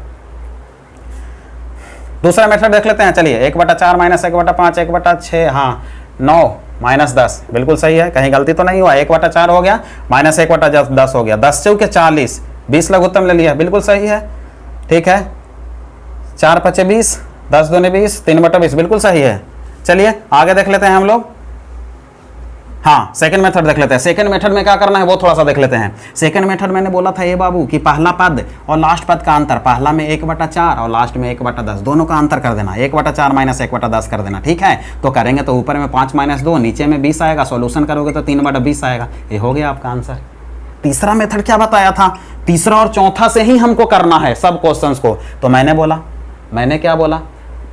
[SPEAKER 1] दूसरा मेथड देख लेते हैं। चलिए 1 बटा 4 माइनस 1 बटा 5, 1 बटा 6, हाँ 9 माइनस 10, बिल्कुल सही है, कहीं गलती तो नहीं हुआ। 1 बटा 4 हो गया माइनस 1 बटा 10 हो गया, 10 चौके 40, 20 लघुत्तम ले लिया, बिल्कुल सही है, ठीक है। 4 पचे 20, 10 दूने 20, 3 बटा 20, बिल्कुल सही है। चलिए आगे देख लेते हैं हम लोग। हाँ सेकंड मेथड देख लेते हैं। सेकंड मेथड में क्या करना है वो थोड़ा सा देख लेते हैं। सेकंड मेथड मैंने बोला था ये बाबू कि पहला पद और लास्ट पद का अंतर, पहला में 1 बटा 4 और लास्ट में 1 बटा 10, दोनों का अंतर कर देना। 1 बटा 4 माइनस 1 बटा 10 कर देना, ठीक है। तो करेंगे तो ऊपर में 5 माइनस 2, नीचे में 20 आएगा, सॉल्यूशन करोगे तो 3 बटा 20 आएगा। ये हो गया आपका आंसर। तीसरा मेथड क्या बताया था? तीसरा और चौथा से ही हमको करना है सब क्वेश्चंस को। तो मैंने क्या बोला?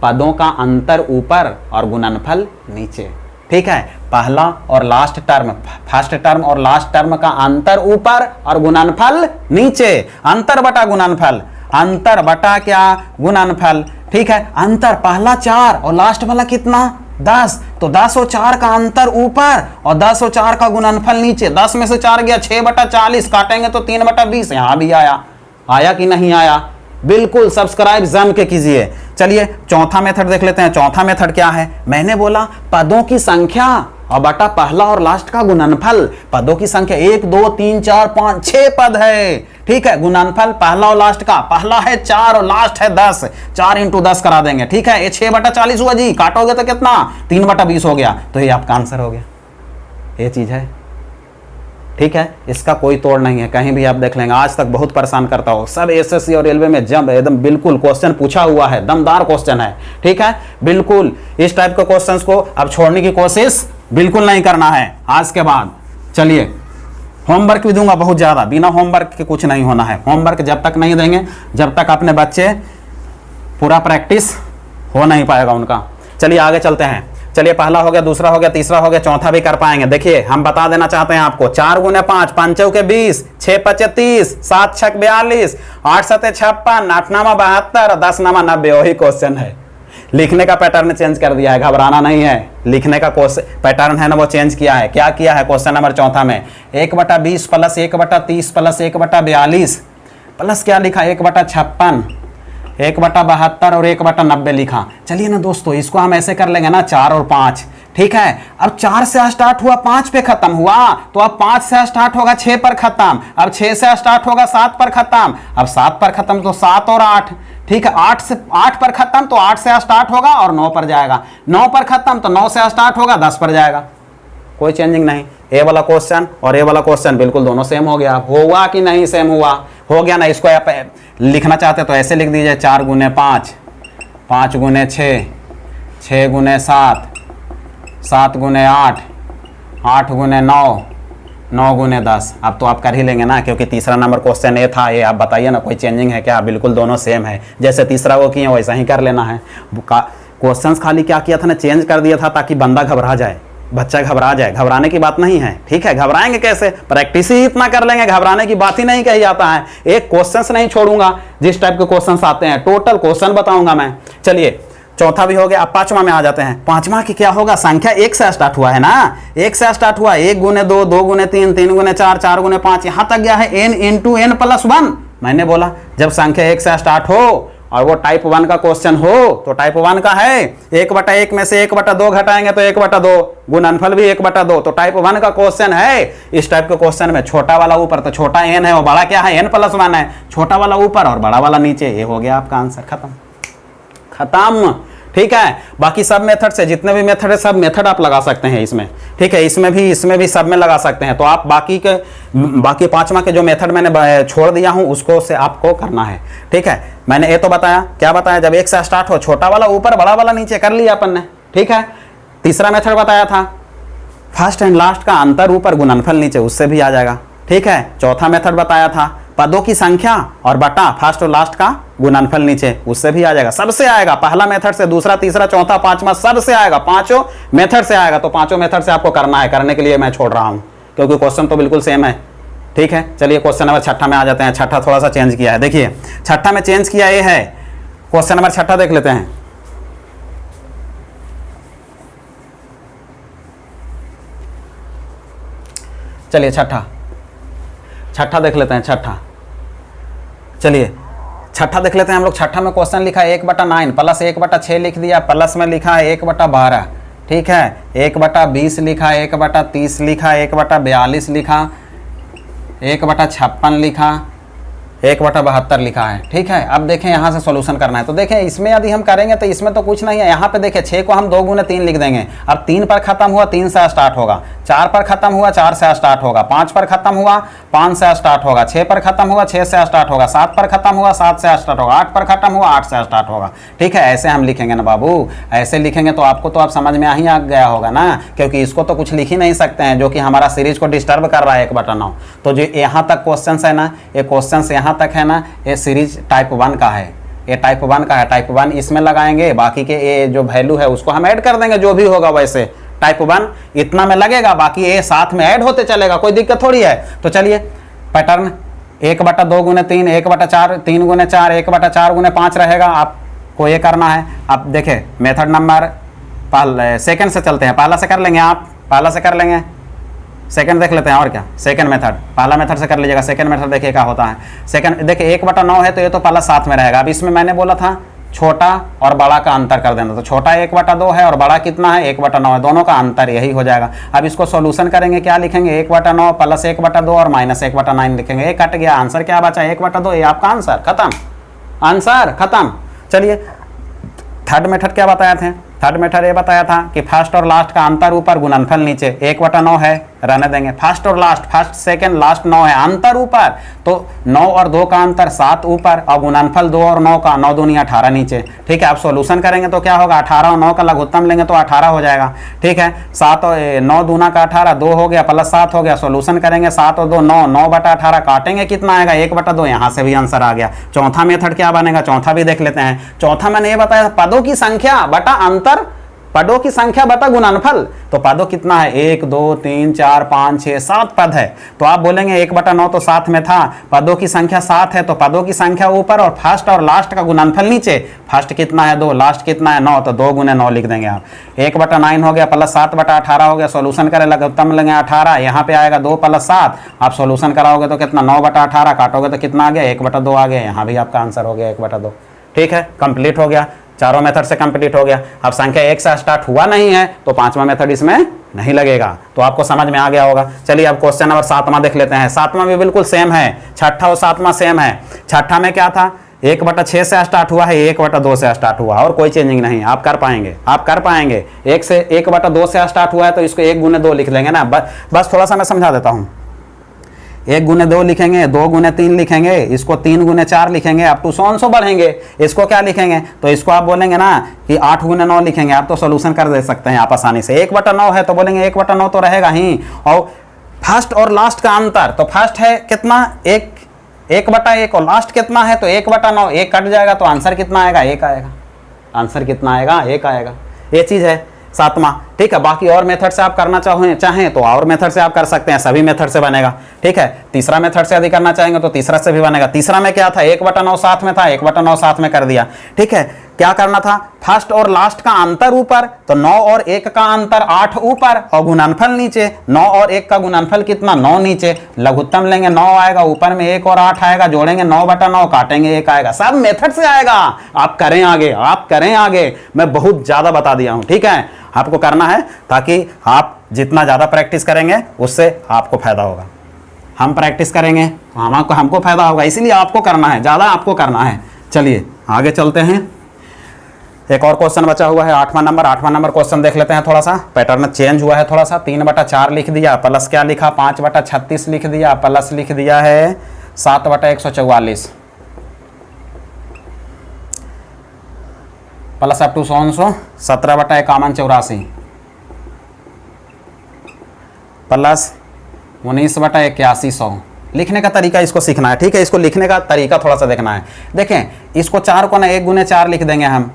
[SPEAKER 1] पदों का अंतर ऊपर और गुणनफल नीचे, ठीक है। पहला और लास्ट टर्म, फर्स्ट टर्म और लास्ट टर्म का अंतर ऊपर और गुणनफल नीचे। अंतर बटा गुणनफल, अंतर बटा क्या? गुणनफल, ठीक है। अंतर पहला 4 और लास्ट वाला कितना? 10, तो 10 और 4 का अंतर ऊपर और 10 और 4 का गुणनफल नीचे। 10 में से 4 गया, 6 बटा 40, काटेंगे तो 3 बटा 20। यहां भी आया कि नहीं आया? बिल्कुल सब्सक्राइब जम के कीजिए। चलिए चौथा मेथड देख लेते हैं। चौथा मेथड क्या है? मैंने बोला पदों की संख्या और बटा पहला और लास्ट का गुणनफल। पदों की संख्या 1 2 3 4 5 6 पद है, ठीक है। गुणनफल पहला और लास्ट का, पहला है 4 और लास्ट है 10, 4 इंटू 10 करा देंगे, ठीक है। ये 6 बटा 40 हुआ जी, काटोगे तो कितना? 3 बटा 20 हो गया। तो ये आपका आंसर हो गया। ये चीज़ है, ठीक है। इसका कोई तोड़ नहीं है, कहीं भी आप देख लेंगे। आज तक बहुत परेशान करता हो, सब एसएससी और रेलवे में जब एकदम बिल्कुल क्वेश्चन पूछा हुआ है, दमदार क्वेश्चन है, ठीक है। बिल्कुल इस टाइप के क्वेश्चंस को अब छोड़ने की कोशिश बिल्कुल नहीं करना है आज के बाद। चलिए, होमवर्क भी दूंगा बहुत ज़्यादा, बिना होमवर्क के कुछ नहीं होना है। होमवर्क जब तक नहीं देंगे, जब तक अपने बच्चे पूरा प्रैक्टिस हो नहीं पाएगा उनका। चलिए आगे चलते हैं। चलिए, पहला हो गया, दूसरा हो गया, तीसरा हो गया, चौथा भी कर पाएंगे। देखिए, हम बता देना चाहते हैं आपको, 4 गुने 5, 5 चौके 20, 6 पचे 30, 7 छक 42, 8 सते 56, 8 नामा 72, 10 नामा 90। वही क्वेश्चन है, लिखने का पैटर्न चेंज कर दिया है, घबराना नहीं है। लिखने का पैटर्न है ना, वो चेंज किया है। क्या किया है क्वेश्चन नंबर चौथा में? 1/20 प्लस 1/30 प्लस 1/42 प्लस क्या लिखा, 1/56, 1/72 और 1/90 लिखा। चलिए ना दोस्तों, इसको हम ऐसे कर लेंगे ना, 4 और 5, ठीक है। अब 4 से स्टार्ट हुआ, 5 पे खत्म हुआ, तो अब 5 से स्टार्ट होगा, 6 पर खत्म। अब 6 से स्टार्ट होगा, 7 पर खत्म। अब 7 पर खत्म तो 7 और 8, ठीक है। 8 पर खत्म तो 8 से स्टार्ट होगा और 9 पर जाएगा। 9 पर खत्म तो 9 से स्टार्ट होगा, 10 पर जाएगा। कोई चेंजिंग नहीं। ए वाला क्वेश्चन और ए वाला क्वेश्चन बिल्कुल दोनों सेम हो गया। हुआ कि नहीं सेम हुआ? हो गया ना। इसको आप लिखना चाहते तो ऐसे लिख दीजिए, 4 गुने 5, 5 गुने 6, 6 गुने 7, 7 गुने 8, 8 गुने 9, 9 गुने 10। अब तो आप कर ही लेंगे ना, क्योंकि तीसरा नंबर क्वेश्चन ये था। ये आप बताइए ना, कोई चेंजिंग है क्या? बिल्कुल दोनों सेम है। जैसे तीसरा वो किए वैसा ही कर लेना है। क्वेश्चंस खाली क्या किया था ना, चेंज कर दिया था ताकि बंदा घबरा जाए, बच्चा घबरा जाए। घबराने की बात नहीं है, ठीक है। घबराएंगे कैसे? प्रैक्टिस ही इतना कर लेंगे, घबराने की बात ही नहीं कही जाता है। एक क्वेश्चंस नहीं छोड़ूंगा, जिस टाइप के क्वेश्चंस आते हैं टोटल क्वेश्चन बताऊंगा मैं। चलिए, चौथा भी हो गया। अब पांचवा में आ जाते हैं। पांचवा की क्या होगा? संख्या 1 से स्टार्ट हुआ है ना, 1 से स्टार्ट हुआ। 1 गुने 2, 2 गुने 3, 3 गुने 4, 4 गुने 5, यहां तक गया है n इंटू n प्लस 1। मैंने बोला जब संख्या 1 से स्टार्ट हो और वो टाइप 1 का क्वेश्चन हो, तो टाइप 1 का है 1/1 में से 1/2 घटाएंगे तो 1/2, गुणनफल भी 1/2, तो टाइप 1 का क्वेश्चन है। इस टाइप के क्वेश्चन में छोटा वाला ऊपर, तो छोटा n है, वो बड़ा क्या है, n प्लस 1 है। छोटा वाला ऊपर और बड़ा वाला नीचे, ये हो गया आपका आंसर। खत्म खत्म, ठीक है। बाकी सब मेथड से, जितने भी मेथड है, सब मेथड आप लगा सकते हैं इसमें, ठीक है। इसमें भी सब में लगा सकते हैं। तो आप बाकी पांचवा के जो मेथड मैंने छोड़ दिया हूं, उसको से आपको करना है, ठीक है। मैंने ये तो बताया, क्या बताया? जब 1 से स्टार्ट हो, छोटा वाला ऊपर, बड़ा वाला नीचे, कर लिया अपन ने, ठीक है। तीसरा मेथड बताया था, फर्स्ट एंड लास्ट का अंतर ऊपर, गुणनफल नीचे, उससे भी आ जाएगा, ठीक है। चौथा मेथड बताया था, पदों की संख्या और बटा, फर्स्ट और लास्ट का गुणनफल नीचे, उससे भी आ जाएगा। सबसे आएगा, पहला मेथड से, दूसरा, तीसरा, चौथा, पांचवा, सबसे आएगा। पांचों मेथड से आएगा। तो पांचों मेथड से आपको करना है, करने के लिए मैं छोड़ रहा हूं, क्योंकि क्वेश्चन तो बिल्कुल सेम है, ठीक है। चलिए क्वेश्चन नंबर छठा में आ जाते हैं। छठा थोड़ा सा चेंज किया है। देखिए, छठा में चेंज किया ये है। क्वेश्चन नंबर छठा देख लेते हैं। चलिए छठा देख लेते हैं। चलिए छठा देख लेते हैं हम लोग। छठा में क्वेश्चन लिखा है 1/9 प्लस 1/6 लिख दिया, प्लस में लिखा है 1/12, ठीक है। 1/20 लिखा, 1/30 लिखा, 1/42 लिखा, 1/56 लिखा, 1/72 लिखा है, ठीक है। अब देखें यहाँ से सॉल्यूशन करना है। तो देखें इसमें यदि हम करेंगे तो इसमें तो कुछ नहीं है। यहाँ पे देखें 6 को हम 2 गुने 3 लिख देंगे। अब 3 पर खत्म हुआ, 3 से स्टार्ट होगा। 4 पर खत्म हुआ, 4 से स्टार्ट होगा। 5 पर खत्म हुआ, 5 से स्टार्ट होगा। 6 पर खत्म हुआ, 6 से स्टार्ट होगा। 7 पर खत्म हुआ, 7 से स्टार्ट होगा। 8 पर खत्म हुआ, 8 से स्टार्ट होगा, ठीक है। ऐसे हम लिखेंगे ना बाबू, ऐसे लिखेंगे तो आपको तो आप समझ में ही आ गया होगा ना, क्योंकि इसको तो कुछ लिख ही नहीं सकते हैं, जो कि हमारा सीरीज को डिस्टर्ब कर रहा है 1/9। तो जो यहाँ तक क्वेश्चन है ना, ये क्वेश्चन यहाँ तक है ना, ये सीरीज टाइप 1 का है। ये टाइप 1 का है। टाइप 1 इसमें लगाएंगे, बाकी के ये जो वैल्यू है उसको हम ऐड कर देंगे, जो भी होगा वैसे। टाइप 1 इतना में लगेगा, बाकी ये साथ में ऐड होते चलेगा, कोई दिक्कत थोड़ी है। तो चलिए पैटर्न 1/2 गुने 3, 1/4, 3 गुने 4, 1/4 गुने 5 रहेगा। आपको ये करना है। अब देखें मेथड नंबर सेकंड से चलते हैं। पहला से कर लेंगे, आप पहला से कर लेंगे, सेकंड देख लेते हैं। और क्या, सेकंड मेथड, पहला मेथड से कर लीजिएगा। सेकंड मेथड देखिए क्या होता है। सेकंड देखिए 1/9 है तो ये तो पहला साथ में रहेगा। अब इसमें मैंने बोला था छोटा और बड़ा का अंतर कर देना, तो छोटा 1/2 है और बड़ा कितना है 1/9 है, दोनों का अंतर यही हो जाएगा। अब इसको सॉल्यूशन करेंगे, क्या लिखेंगे 1/9 प्लस 1/2 और माइनस 1/9 लिखेंगे। ये कट गया, आंसर क्या बचा 1/2। ये आपका आंसर खत्म, आंसर खत्म। चलिए थर्ड मेथड क्या बताए थे? थर्ड मेथड ये बताया था कि फर्स्ट और लास्ट का अंतर ऊपर गुणनफल नीचे, 1/9 है, रहने देंगे। फर्स्ट और लास्ट, फर्स्ट सेकंड लास्ट 9 है, अंतर ऊपर, तो 9 और 2 का अंतर 7 ऊपर, और गुणनफल 2 और 9 का, 9 दूनी 18 नीचे। ठीक है, अब सॉल्यूशन करेंगे तो क्या होगा, 18 और 9 का लघुत्तम लेंगे तो 18 हो जाएगा। ठीक है, 7 और 9 दूना का 18, 2 हो गया प्लस 7 हो गया। सॉल्यूशन करेंगे 7 और 2 9, 9/18 काटेंगे कितना आएगा, 1/2। यहाँ से भी आंसर आ गया। चौथा मेथड क्या बनेगा, चौथा भी देख लेते हैं। चौथा मैंने ये बताया पदों की संख्या बटा अंतर, पदों की संख्या बटा गुणनफल। तो पदों कितना है, 1 2 3 4 5 6 7 पद है। तो आप बोलेंगे 1/9 तो 7 में था, पदों की संख्या 7 है, तो पदों की संख्या ऊपर और फर्स्ट और लास्ट का गुणनफल नीचे। फर्स्ट कितना है 2, लास्ट कितना है 9, तो 2 गुने 9 लिख देंगे आप। 1/9 हो गया प्लस 7/18 हो गया। सॉल्यूशन करें लघुत्तम लेंगे 18, यहाँ पे आएगा 2 प्लस 7। आप सॉल्यूशन कराओगे तो कितना, 9/18 काटोगे तो कितना आ गया, 1/2 आ गया। यहाँ भी आपका आंसर हो गया 1/2। ठीक है, कंप्लीट हो गया, चारों मेथड से कंप्लीट हो गया। अब संख्या 1 से स्टार्ट हुआ नहीं है तो 5वां मेथड इसमें नहीं लगेगा। तो आपको समझ में आ गया होगा। चलिए अब क्वेश्चन नंबर 7वां देख लेते हैं। 7वां भी बिल्कुल सेम है, छठा और 7वां सेम है। छठा में क्या था, 1/6 से स्टार्ट हुआ है, 1/2 से स्टार्ट हुआ, और कोई चेंजिंग नहीं। आप कर पाएंगे, आप कर पाएंगे। 1/2 से स्टार्ट हुआ है तो इसको 1 गुने 2 लिख लेंगे ना। बस थोड़ा सा मैं समझा देता हूँ। 1 गुने 2 लिखेंगे, 2 गुने 3 लिखेंगे, इसको 3 गुने 4 लिखेंगे, अप टू 100 बढ़ेंगे। इसको क्या लिखेंगे, तो इसको आप बोलेंगे ना कि 8 गुने 9 लिखेंगे। आप तो सोल्यूशन कर दे सकते हैं आप आसानी से। 1/9 है तो बोलेंगे 1/9 तो रहेगा ही। और फर्स्ट और लास्ट का अंतर, तो फर्स्ट है कितना, 1/1 और लास्ट कितना है, तो 1/9। 1 कट जाएगा तो आंसर कितना आएगा, 1 आएगा। आंसर कितना आएगा, 1 आएगा। ये चीज़ है 7वां। ठीक है, बाकी और मेथड से आप करना चाहें तो और मेथड से आप कर सकते हैं, सभी मेथड से बनेगा। ठीक है, तीसरा मेथड से यदि करना चाहेंगे तो तीसरा से भी बनेगा। तीसरा में क्या था, 1/9 7 में था, 1/9 7 में कर दिया। ठीक है, क्या करना था, फर्स्ट और लास्ट का अंतर ऊपर, तो 9 और 1 का अंतर 8 ऊपर, और गुणनफल नीचे। 9 और 1 का गुणनफल कितना, 9 नीचे। लघुत्तम लेंगे 9 आएगा, ऊपर में 1 और 8 आएगा, जोड़ेंगे 9/9, काटेंगे 1 आएगा। सब मेथड से आएगा। आप करें आगे, आप करें आगे। मैं बहुत ज्यादा बता दिया हूं। ठीक है, आपको करना है ताकि आप जितना ज्यादा प्रैक्टिस करेंगे उससे आपको फायदा होगा। हम प्रैक्टिस करेंगे हमको फायदा होगा, इसीलिए आपको करना है, ज्यादा आपको करना है। चलिए आगे चलते हैं। एक और क्वेश्चन बचा हुआ है, 8वां नंबर। 8वां नंबर क्वेश्चन देख लेते हैं। थोड़ा सा पैटर्न चेंज हुआ है, थोड़ा सा। 3/4 लिख दिया, प्लस क्या लिखा, 5/36 लिख दिया, प्लस लिख दिया है 7/144, प्लस अप टू 100 17/5184, प्लस 19/8100। लिखने का तरीका इसको सीखना है। ठीक है, इसको लिखने का तरीका थोड़ा सा देखना है। देखें, इसको 4 को ना 1 गुने 4 लिख देंगे हम।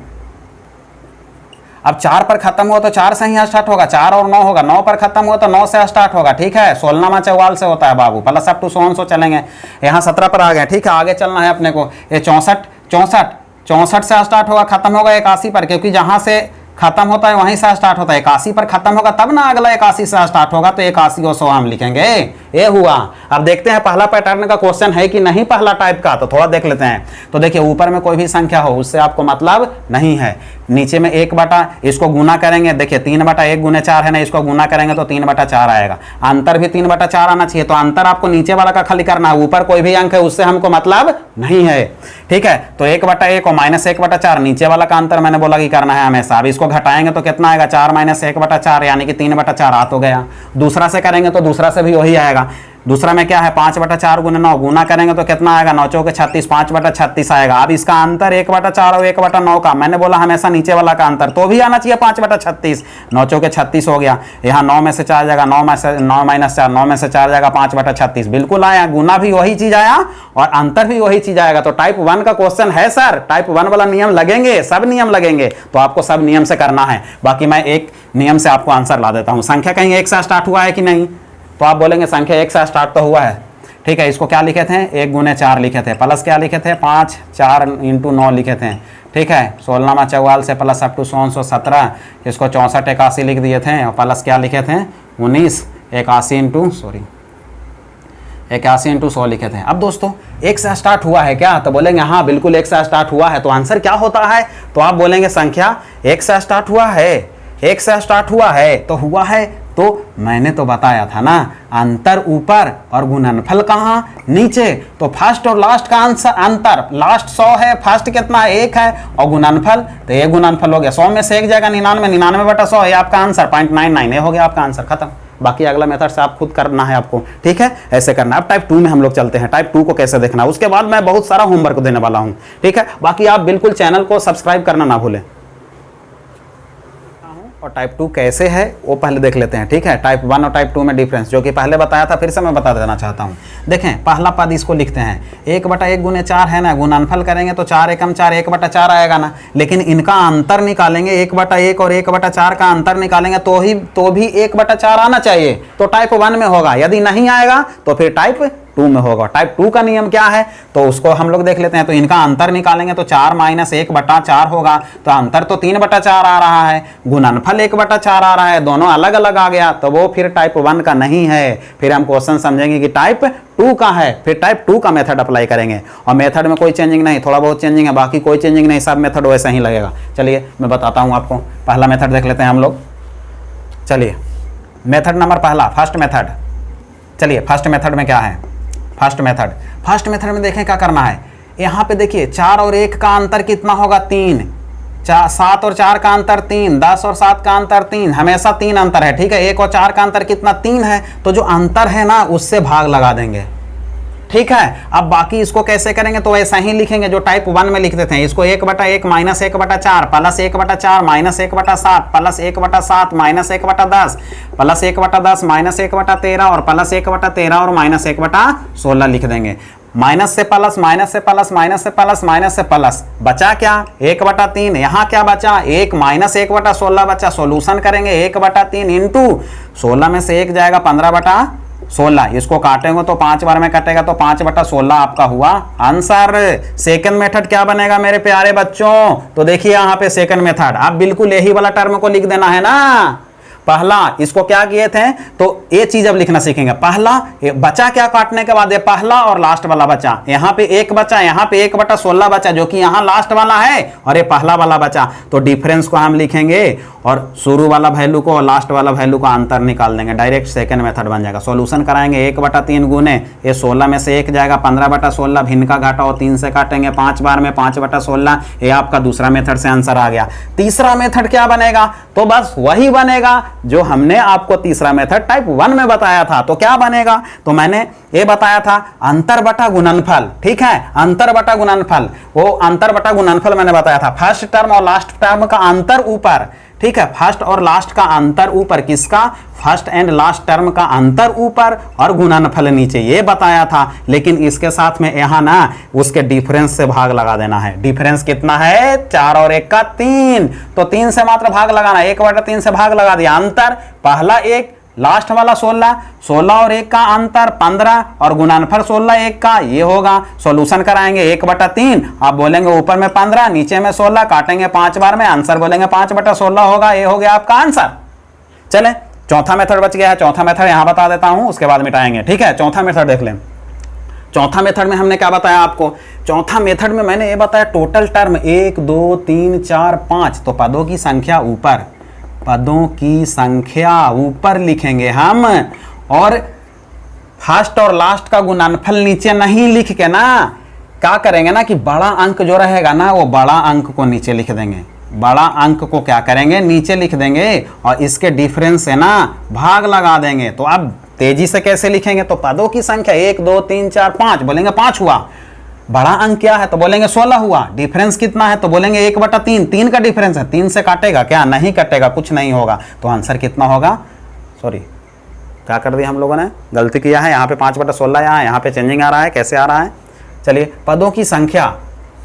[SPEAKER 1] अब 4 पर खत्म हुआ तो 4 से ही स्टार्ट होगा, 4 और 9 होगा। 9 पर खत्म हुआ तो 9 से स्टार्ट होगा। ठीक है, 16वां चौवाल से होता है बाबू, प्लस अप टू 100 चलेंगे। यहाँ 17 पर आ गए। ठीक है, आगे चलना है अपने को। ये 64 से स्टार्ट होगा, खत्म होगा 81 पर, क्योंकि जहां से खत्म होता है वहीं से स्टार्ट होता है। 81 पर खत्म होगा तब ना अगला 81 से स्टार्ट होगा, तो 81 और 100 हम लिखेंगे। ये हुआ। अब देखते हैं पहला पैटर्न का क्वेश्चन है कि नहीं पहला टाइप का, तो थोड़ा देख लेते हैं। तो देखिए, ऊपर में कोई भी संख्या हो उससे आपको मतलब नहीं है। नीचे में 1 बटा, इसको गुना करेंगे। देखिए 3/1 गुने 4 है ना, इसको गुना करेंगे तो 3/4 आएगा। अंतर भी 3/4 आना चाहिए, तो अंतर आपको नीचे वाला का खाली करना है। ऊपर कोई भी अंक है उससे हमको मतलब नहीं है। ठीक है, तो 1/1 और -1/4 नीचे वाला का अंतर मैंने बोला कि करना है हमेशा। अब इसको घटाएंगे तो कितना आएगा, 4 - 1/4 यानी कि 3/4 आ तो गया। दूसरा से करेंगे तो दूसरा से भी वही आएगा। दूसरा में क्या है, 5/4 गुने 9 गुना करेंगे तो कितना आएगा, 9 चौके 36, 5/36 आएगा। अब इसका अंतर 1/4 और 1/9 का, मैंने बोला हमेशा नीचे वाला का अंतर तो भी आना चाहिए 5/36। 9 चौके 36 हो गया। यहाँ 9 में से 4 जाएगा, 9 - 4 9 में से 4 जाएगा 5/36, बिल्कुल आया। गुना भी वही चीज आया और अंतर भी वही चीज आएगा। तो टाइप 1 का क्वेश्चन है सर, टाइप 1 वाला नियम लगेंगे, सब नियम लगेंगे, तो आपको सब नियम से करना है। बाकी मैं एक नियम से आपको आंसर ला देता हूं। संख्या कहीं 1 से स्टार्ट हुआ है कि नहीं, तो आप बोलेंगे संख्या 1 से स्टार्ट तो हुआ है। ठीक है, इसको क्या लिखे थे, 1 गुने 4 लिखे थे, प्लस क्या लिखे थे, 5 4 × 9 लिखे थे। ठीक है, 16वां चौवाल से प्लस अप टू 117, इसको 64 81 लिख दिए थे, और प्लस क्या लिखे थे, 19 81 × 100 लिखे थे। अब दोस्तों 1 से स्टार्ट हुआ है क्या, तो बोलेंगे हाँ बिल्कुल 1 से स्टार्ट हुआ है। तो आंसर क्या होता है, तो आप बोलेंगे संख्या 1 से स्टार्ट हुआ है, 1 से स्टार्ट हुआ है तो हुआ है, तो मैंने तो बताया था ना, अंतर ऊपर और गुणनफल कहाँ, नीचे। तो फर्स्ट और लास्ट का आंसर अंतर, लास्ट 100 है, फर्स्ट कितना है, 1 है, और गुणनफल तो ये गुणनफल हो गया, 100 में से 1 जाएगा 99, 99/100 ये आपका आंसर 0.99, ये हो गया आपका आंसर, खत्म। बाकी अगला मेथड से आप खुद करना है आपको, ठीक है, ऐसे करना। अब टाइप 2 में हम लोग चलते हैं, टाइप 2 को कैसे देखना, उसके बाद मैं बहुत सारा होमवर्क देने वाला हूं, ठीक है। बाकी आप बिल्कुल चैनल को सब्सक्राइब करना ना भूलें। और टाइप 2 कैसे है वो पहले देख लेते हैं, ठीक है। टाइप 1 और टाइप 2 में डिफरेंस जो कि पहले बताया था, फिर से मैं बता देना चाहता हूँ। देखें, पहला पद इसको लिखते हैं 1/1 गुने 4 है ना, गुणनफल करेंगे तो 4 एकम 4, 1/4 आएगा ना। लेकिन इनका अंतर निकालेंगे, 1/1 और 1/4 का अंतर निकालेंगे तो भी 1/4 आना चाहिए, तो टाइप 1 में होगा। यदि नहीं आएगा तो फिर टाइप 2 में होगा। टाइप 2 का नियम क्या है तो उसको हम लोग देख लेते हैं। तो इनका अंतर निकालेंगे तो 4 - 1/4 होगा, तो अंतर तो 3/4 आ रहा है, गुणनफल 1/4 आ रहा है, दोनों अलग अलग आ गया, तो वो फिर टाइप 1 का नहीं है। फिर हम क्वेश्चन समझेंगे कि टाइप 2 का है, फिर टाइप 2 का मेथड अप्लाई करेंगे। और मेथड में कोई चेंजिंग नहीं, थोड़ा बहुत चेंजिंग है, बाकी कोई चेंजिंग नहीं, सब मेथड वैसा ही लगेगा। चलिए मैं बताता हूँ आपको, पहला मेथड देख लेते हैं हम लोग। चलिए मेथड नंबर पहला, फर्स्ट मेथड। चलिए फर्स्ट मेथड में क्या है, फर्स्ट मेथड में देखें क्या करना है। यहाँ पे देखिए 4 और 1 का अंतर कितना होगा, 3, 7 और 4 का अंतर 3, 10 और 7 का अंतर 3, हमेशा 3 अंतर है, ठीक है। 1 और 4 का अंतर कितना, 3 है, तो जो अंतर है ना उससे भाग लगा देंगे, ठीक है। अब बाकी इसको कैसे करेंगे तो ऐसा ही लिखेंगे जो टाइप 1 में लिख देते हैं। इसको 1/1 - 1/4 प्लस 1/4 - 1/7 प्लस 1/7 - 1/10 प्लस 1/10 - 1/13 और प्लस 1/13 और - 1/16 लिख देंगे। माइनस से प्लस, माइनस से प्लस, माइनस से प्लस, माइनस से प्लस, बचा क्या 1/3। यहाँ क्या बचा, 1 - 1/16 बचा। सॉल्यूशन करेंगे 1/3 इंटू 16 में से 1 जाएगा 15/16, इसको काटेंगे तो 5 बार में कटेगा तो 5/16 आपका हुआ आंसर। सेकंड मेथड क्या बनेगा मेरे प्यारे बच्चों, तो देखिए यहाँ पे सेकंड मेथड, आप बिल्कुल यही वाला टर्म को लिख देना है ना। पहला इसको क्या किए थे तो ये चीज अब लिखना सीखेंगे। पहला बचा क्या काटने के बाद, ये पहला और लास्ट वाला बचा, यहाँ पे 1 बचा, यहाँ पे 1/16 बचा जो कि यहाँ लास्ट वाला है, और ये पहला वाला बचा। तो डिफरेंस को हम लिखेंगे और शुरू वाला वैल्यू को और लास्ट वाला वैल्यू का अंतर निकाल देंगे, डायरेक्ट सेकंड मेथड बन जाएगा। सॉल्यूशन कराएंगे 1/3 गुने ये 16 में से 1 जाएगा 15/16, भिन्न का घाटा और 3 से काटेंगे 5 बार में 5/16, ये आपका दूसरा मेथड से आंसर आ गया। तीसरा मेथड क्या बनेगा तो बस वही बनेगा जो हमने आपको तीसरा मेथड टाइप 1 में बताया था। तो क्या बनेगा तो मैंने ये बताया था अंतर बटा गुणनफल, ठीक है, अंतर बटा गुणनफल। वो अंतर बटा गुणनफल मैंने बताया था, फर्स्ट टर्म और लास्ट टर्म का अंतर ऊपर, ठीक है, फर्स्ट और लास्ट का अंतर ऊपर, किसका, फर्स्ट एंड लास्ट टर्म का अंतर ऊपर और गुणनफल नीचे, ये बताया था। लेकिन इसके साथ में यहाँ ना उसके डिफरेंस से भाग लगा देना है। डिफरेंस कितना है, 4 और 1 का 3, तो 3 से मात्र भाग लगाना, 1/3 से भाग लगा दिया। अंतर पहला 1, लास्ट वाला 16, 16 और 1 का अंतर 15 और गुणनफल 16 1 का, ये होगा। सॉल्यूशन कराएंगे 1/3, आप बोलेंगे ऊपर में 15 नीचे में 16, काटेंगे 5 बार में, आंसर बोलेंगे 5/16 होगा, ये हो गया आपका आंसर। चलें चौथा मेथड बच गया है, चौथा मेथड यहां बता देता हूं, उसके बाद मिटाएंगे, ठीक है। चौथा मेथड देख लें। चौथा मेथड में हमने क्या बताया आपको, चौथा मेथड में मैंने ये बताया टोटल टर्म 1 2 3 4 5, तो पदों की संख्या ऊपर, पदों की संख्या ऊपर लिखेंगे हम, और फर्स्ट और लास्ट का गुणनफल नीचे नहीं लिख के ना क्या करेंगे ना कि बड़ा अंक जो रहेगा ना वो बड़ा अंक को नीचे लिख देंगे, बड़ा अंक को क्या करेंगे नीचे लिख देंगे, और इसके डिफरेंस से ना भाग लगा देंगे। तो अब तेजी से कैसे लिखेंगे तो पदों की संख्या 1 2 3 4 5, बोलेंगे 5 हुआ, बड़ा अंक क्या है तो बोलेंगे 16 हुआ, डिफरेंस कितना है तो बोलेंगे 1/3, 3 का डिफरेंस है, 3 से काटेगा क्या, नहीं कटेगा, कुछ नहीं होगा, तो आंसर कितना होगा, सॉरी क्या कर दिया हम लोगों ने, गलती किया है, यहाँ पे 5/16 यहाँ पे चेंजिंग आ रहा है, कैसे आ रहा है। चलिए पदों की संख्या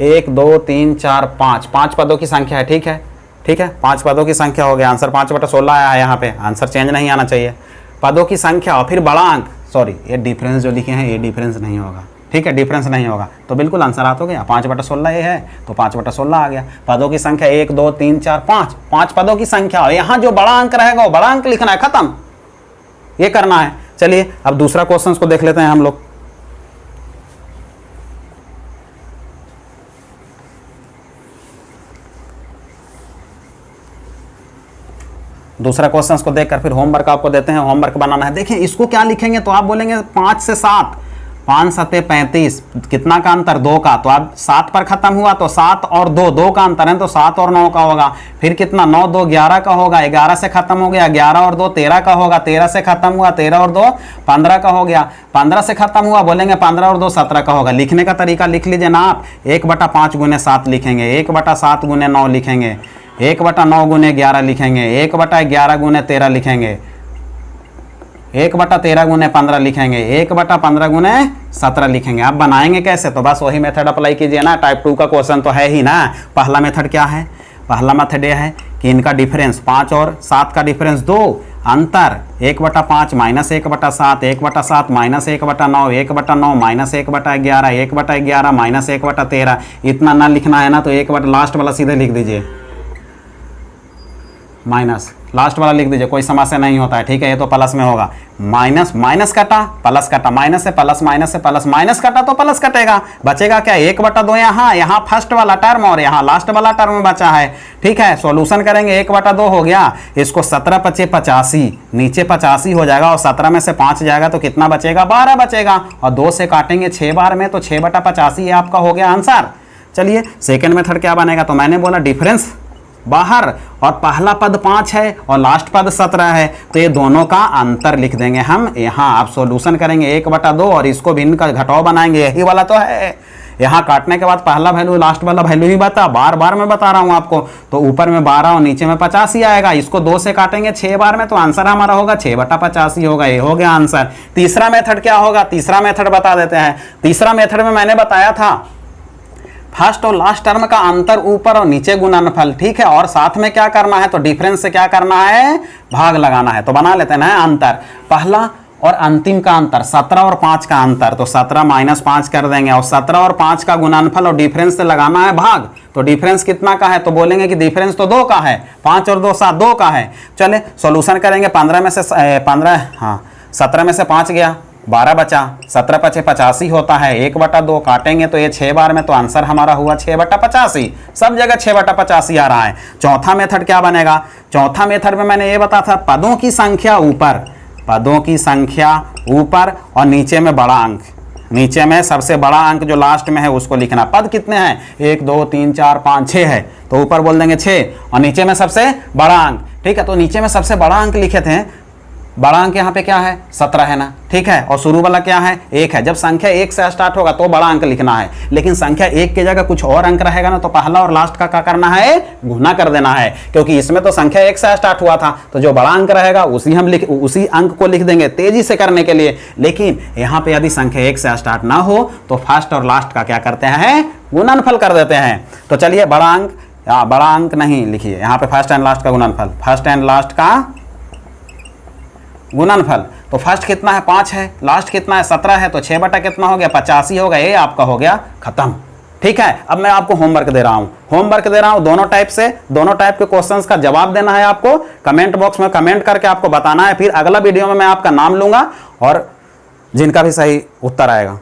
[SPEAKER 1] 1 2 3 4 5, 5 पदों की संख्या है, ठीक है, ठीक है, 5 पदों की संख्या हो गया, आंसर 5/16 आया है, यहाँ पे आंसर चेंज नहीं आना चाहिए। पदों की संख्या और फिर बड़ा अंक, सॉरी ये डिफरेंस जो लिखे हैं ये डिफरेंस नहीं होगा, ठीक है, डिफरेंस नहीं होगा, तो बिल्कुल आंसर आ तो गया, 5/16 ये है तो 5/16 आ गया। पदों की संख्या 1 2 3 4 5, 5 पदों की संख्या, और यहाँ जो बड़ा अंक रहेगा वो बड़ा अंक लिखना है, खत्म, ये करना है। चलिए अब दूसरा क्वेश्चन को देख लेते हैं हम लोग। दूसरा क्वेश्चन को देखकर फिर होमवर्क आपको देते हैं, होमवर्क बनाना है। देखिए इसको क्या लिखेंगे, तो आप बोलेंगे 5 से 7, 5 सते 35, कितना का अंतर, 2 का, तो अब 7 पर खत्म हुआ तो 7 और 2, 2 का अंतर है तो 7 और 9 का होगा। फिर कितना, 9 2 11 का होगा, 11 से खत्म हो गया, 11 और 2 13 का होगा, 13 से खत्म हुआ, 13 और 2 15 का हो गया, 15 से खत्म हुआ, बोलेंगे 15 और 2 17 का होगा। लिखने का तरीका लिख लीजिए ना आप, 1/5 गुने 7 लिखेंगे, 1/7 गुने 9 लिखेंगे, 1/9 गुने 11 लिखेंगे, 1/11 गुने 13 लिखेंगे, 1/13 गुने 15 लिखेंगे, 1/15 गुने 17 लिखेंगे। आप बनाएंगे कैसे, तो बस वही मेथड अप्लाई कीजिए ना। टाइप 2 का क्वेश्चन तो है ही ना। पहला मेथड क्या है, पहला मेथड यह है कि इनका डिफरेंस 5 और 7 का डिफरेंस 2, अंतर 1/5 माइनस 1/7, 1/7 माइनस 1/9, 1/9 माइनस 1/11, 1/11 माइनस 1/13। इतना ना लिखना है ना तो लास्ट वाला सीधे लिख दीजिए, माइनस लास्ट वाला लिख दीजिए, कोई समस्या नहीं होता है, ठीक है। ये तो प्लस में होगा, माइनस माइनस कटा, प्लस कटा, माइनस से प्लस, माइनस से प्लस, माइनस कटा तो प्लस कटेगा, बचेगा क्या, 1/2 यहाँ फर्स्ट वाला टर्म और यहाँ लास्ट वाला टर्म बचा है, ठीक है। सॉल्यूशन करेंगे, 1/2 हो गया, इसको 17 × 85, नीचे 85 हो जाएगा और 17 में से 5 जाएगा तो कितना बचेगा, 12 बचेगा, और 2 से काटेंगे 6 बार में तो 6/85 ये आपका हो गया आंसर। चलिए सेकेंड मेथड क्या बनेगा, तो मैंने बोला डिफरेंस बाहर और पहला पद 5 है और लास्ट पद 17 है, तो ये दोनों का अंतर लिख देंगे हम यहाँ। आप सॉल्यूशन करेंगे 1/2 और इसको भिन्न का घटाव बनाएंगे, यही वाला तो है। यहाँ काटने के बाद पहला वैल्यू लास्ट वाला वैल्यू ही बता, बार बार मैं बता रहा हूँ आपको, तो ऊपर में 12 और नीचे में 85 आएगा। इसको 2 से काटेंगे 6 बार में तो आंसर हमारा होगा 6/85 होगा, ये हो गया आंसर। तीसरा मेथड क्या होगा, तीसरा मेथड बता देते हैं। तीसरा मेथड में मैंने बताया था फर्स्ट और लास्ट टर्म का अंतर ऊपर और नीचे गुणनफल, ठीक है, और साथ में क्या करना है, तो डिफरेंस से क्या करना है, भाग लगाना है। तो बना लेते हैं ना अंतर, पहला और अंतिम का अंतर 17 और 5 का अंतर, तो 17 माइनस 5 कर देंगे और 17 और 5 का गुणनफल और डिफरेंस से लगाना है भाग। तो डिफरेंस कितना का है, तो बोलेंगे कि डिफरेंस तो 2 का है, 5 और 2 7, 2 का है। चले सॉल्यूशन करेंगे, 17 में से 5 गया, 12 बचा, 17 × 85 होता है, 1/2 काटेंगे तो ये 6 बार में तो आंसर हमारा हुआ 6/85, सब जगह 6/85 आ रहा है। चौथा मेथड क्या बनेगा, चौथा मेथड में मैंने ये बताया था पदों की संख्या ऊपर, पदों की संख्या ऊपर और नीचे में बड़ा अंक, नीचे में सबसे बड़ा अंक जो लास्ट में है उसको लिखना। पद कितने हैं, 1 2 3 4 5 6 है, तो ऊपर बोल देंगे 6 और नीचे में सबसे बड़ा अंक, ठीक है। तो नीचे में सबसे बड़ा अंक लिखे थे, बड़ा अंक यहाँ पे क्या है, 17 है ना, ठीक है, और शुरू वाला क्या है, 1 है। जब संख्या 1 से स्टार्ट होगा तो बड़ा अंक लिखना है, लेकिन संख्या 1 की जगह कुछ और अंक रहेगा ना तो पहला और लास्ट का क्या करना है, गुना कर देना है, क्योंकि इसमें तो संख्या 1 से स्टार्ट हुआ था, तो जो बड़ा अंक रहेगा उसी अंक को लिख देंगे तेजी से करने के लिए। लेकिन यहाँ पे यदि संख्या 1 से स्टार्ट ना हो तो फर्स्ट और लास्ट का क्या करते हैं, गुणनफल कर देते हैं। तो चलिए बड़ा अंक नहीं लिखिए, यहाँ पे फर्स्ट एंड लास्ट का गुणनफल, फर्स्ट एंड लास्ट का गुणनफल। तो फर्स्ट कितना है, 5 है, लास्ट कितना है, 17 है, तो 6 बटा कितना हो गया, 85 होगा, ये आपका हो गया खत्म, ठीक है। अब मैं आपको होमवर्क दे रहा हूं, दोनों टाइप के क्वेश्चंस का जवाब देना है आपको। कमेंट बॉक्स में कमेंट करके आपको बताना है, फिर अगला वीडियो में मैं आपका नाम लूंगा और जिनका भी सही उत्तर आएगा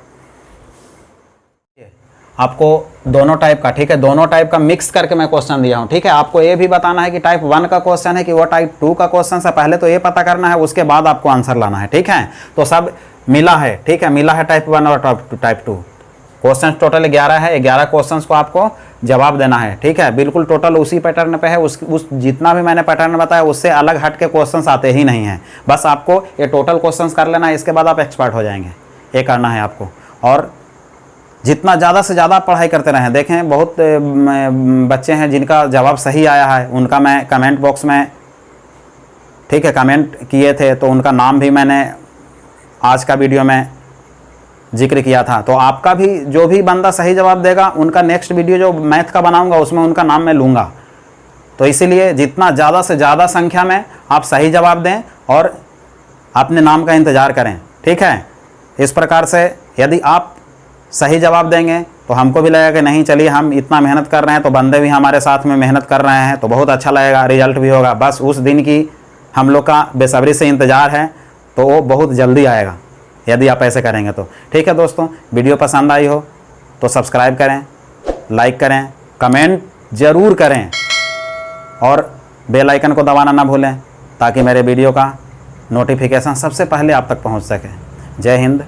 [SPEAKER 1] आपको दोनों टाइप का, ठीक है, दोनों टाइप का मिक्स करके मैं क्वेश्चन दिया हूं, ठीक है। आपको ये भी बताना है कि टाइप 1 का क्वेश्चन है कि वो टाइप 2 का क्वेश्चन है, पहले तो ये पता करना है, उसके बाद आपको आंसर लाना है, ठीक है। तो सब मिला है, ठीक है, मिला है टाइप 1 और टाइप 2 क्वेश्चन, टोटल 11 है, 11 क्वेश्चन को आपको जवाब देना है, ठीक है। बिल्कुल टोटल उसी पैटर्न पे है, उस जितना भी मैंने पैटर्न बताया उससे अलग हट के क्वेश्चन आते ही नहीं हैं। बस आपको ये टोटल क्वेश्चन कर लेना है, इसके बाद आप एक्सपर्ट हो जाएंगे, ये करना है आपको। और जितना ज़्यादा से ज़्यादा पढ़ाई करते रहें। देखें बहुत बच्चे हैं जिनका जवाब सही आया है, उनका मैं कमेंट बॉक्स में, ठीक है, कमेंट किए थे तो उनका नाम भी मैंने आज का वीडियो में जिक्र किया था। तो आपका भी जो भी बंदा सही जवाब देगा उनका नेक्स्ट वीडियो जो मैथ का बनाऊंगा उसमें उनका नाम मैं लूँगा। तो इसीलिए जितना ज़्यादा से ज़्यादा संख्या में आप सही जवाब दें और अपने नाम का इंतज़ार करें, ठीक है। इस प्रकार से यदि आप सही जवाब देंगे तो हमको भी लगेगा कि नहीं चलिए हम इतना मेहनत कर रहे हैं तो बंदे भी हमारे साथ में मेहनत कर रहे हैं, तो बहुत अच्छा लगेगा, रिजल्ट भी होगा। बस उस दिन की हम लोग का बेसब्री से इंतज़ार है, तो वो बहुत जल्दी आएगा यदि आप ऐसे करेंगे तो, ठीक है। दोस्तों वीडियो पसंद आई हो तो सब्सक्राइब करें, लाइक करें, कमेंट ज़रूर करें और बेल आइकन को दबाना ना भूलें ताकि मेरे वीडियो का नोटिफिकेशन सबसे पहले आप तक पहुंच सके। जय हिंद,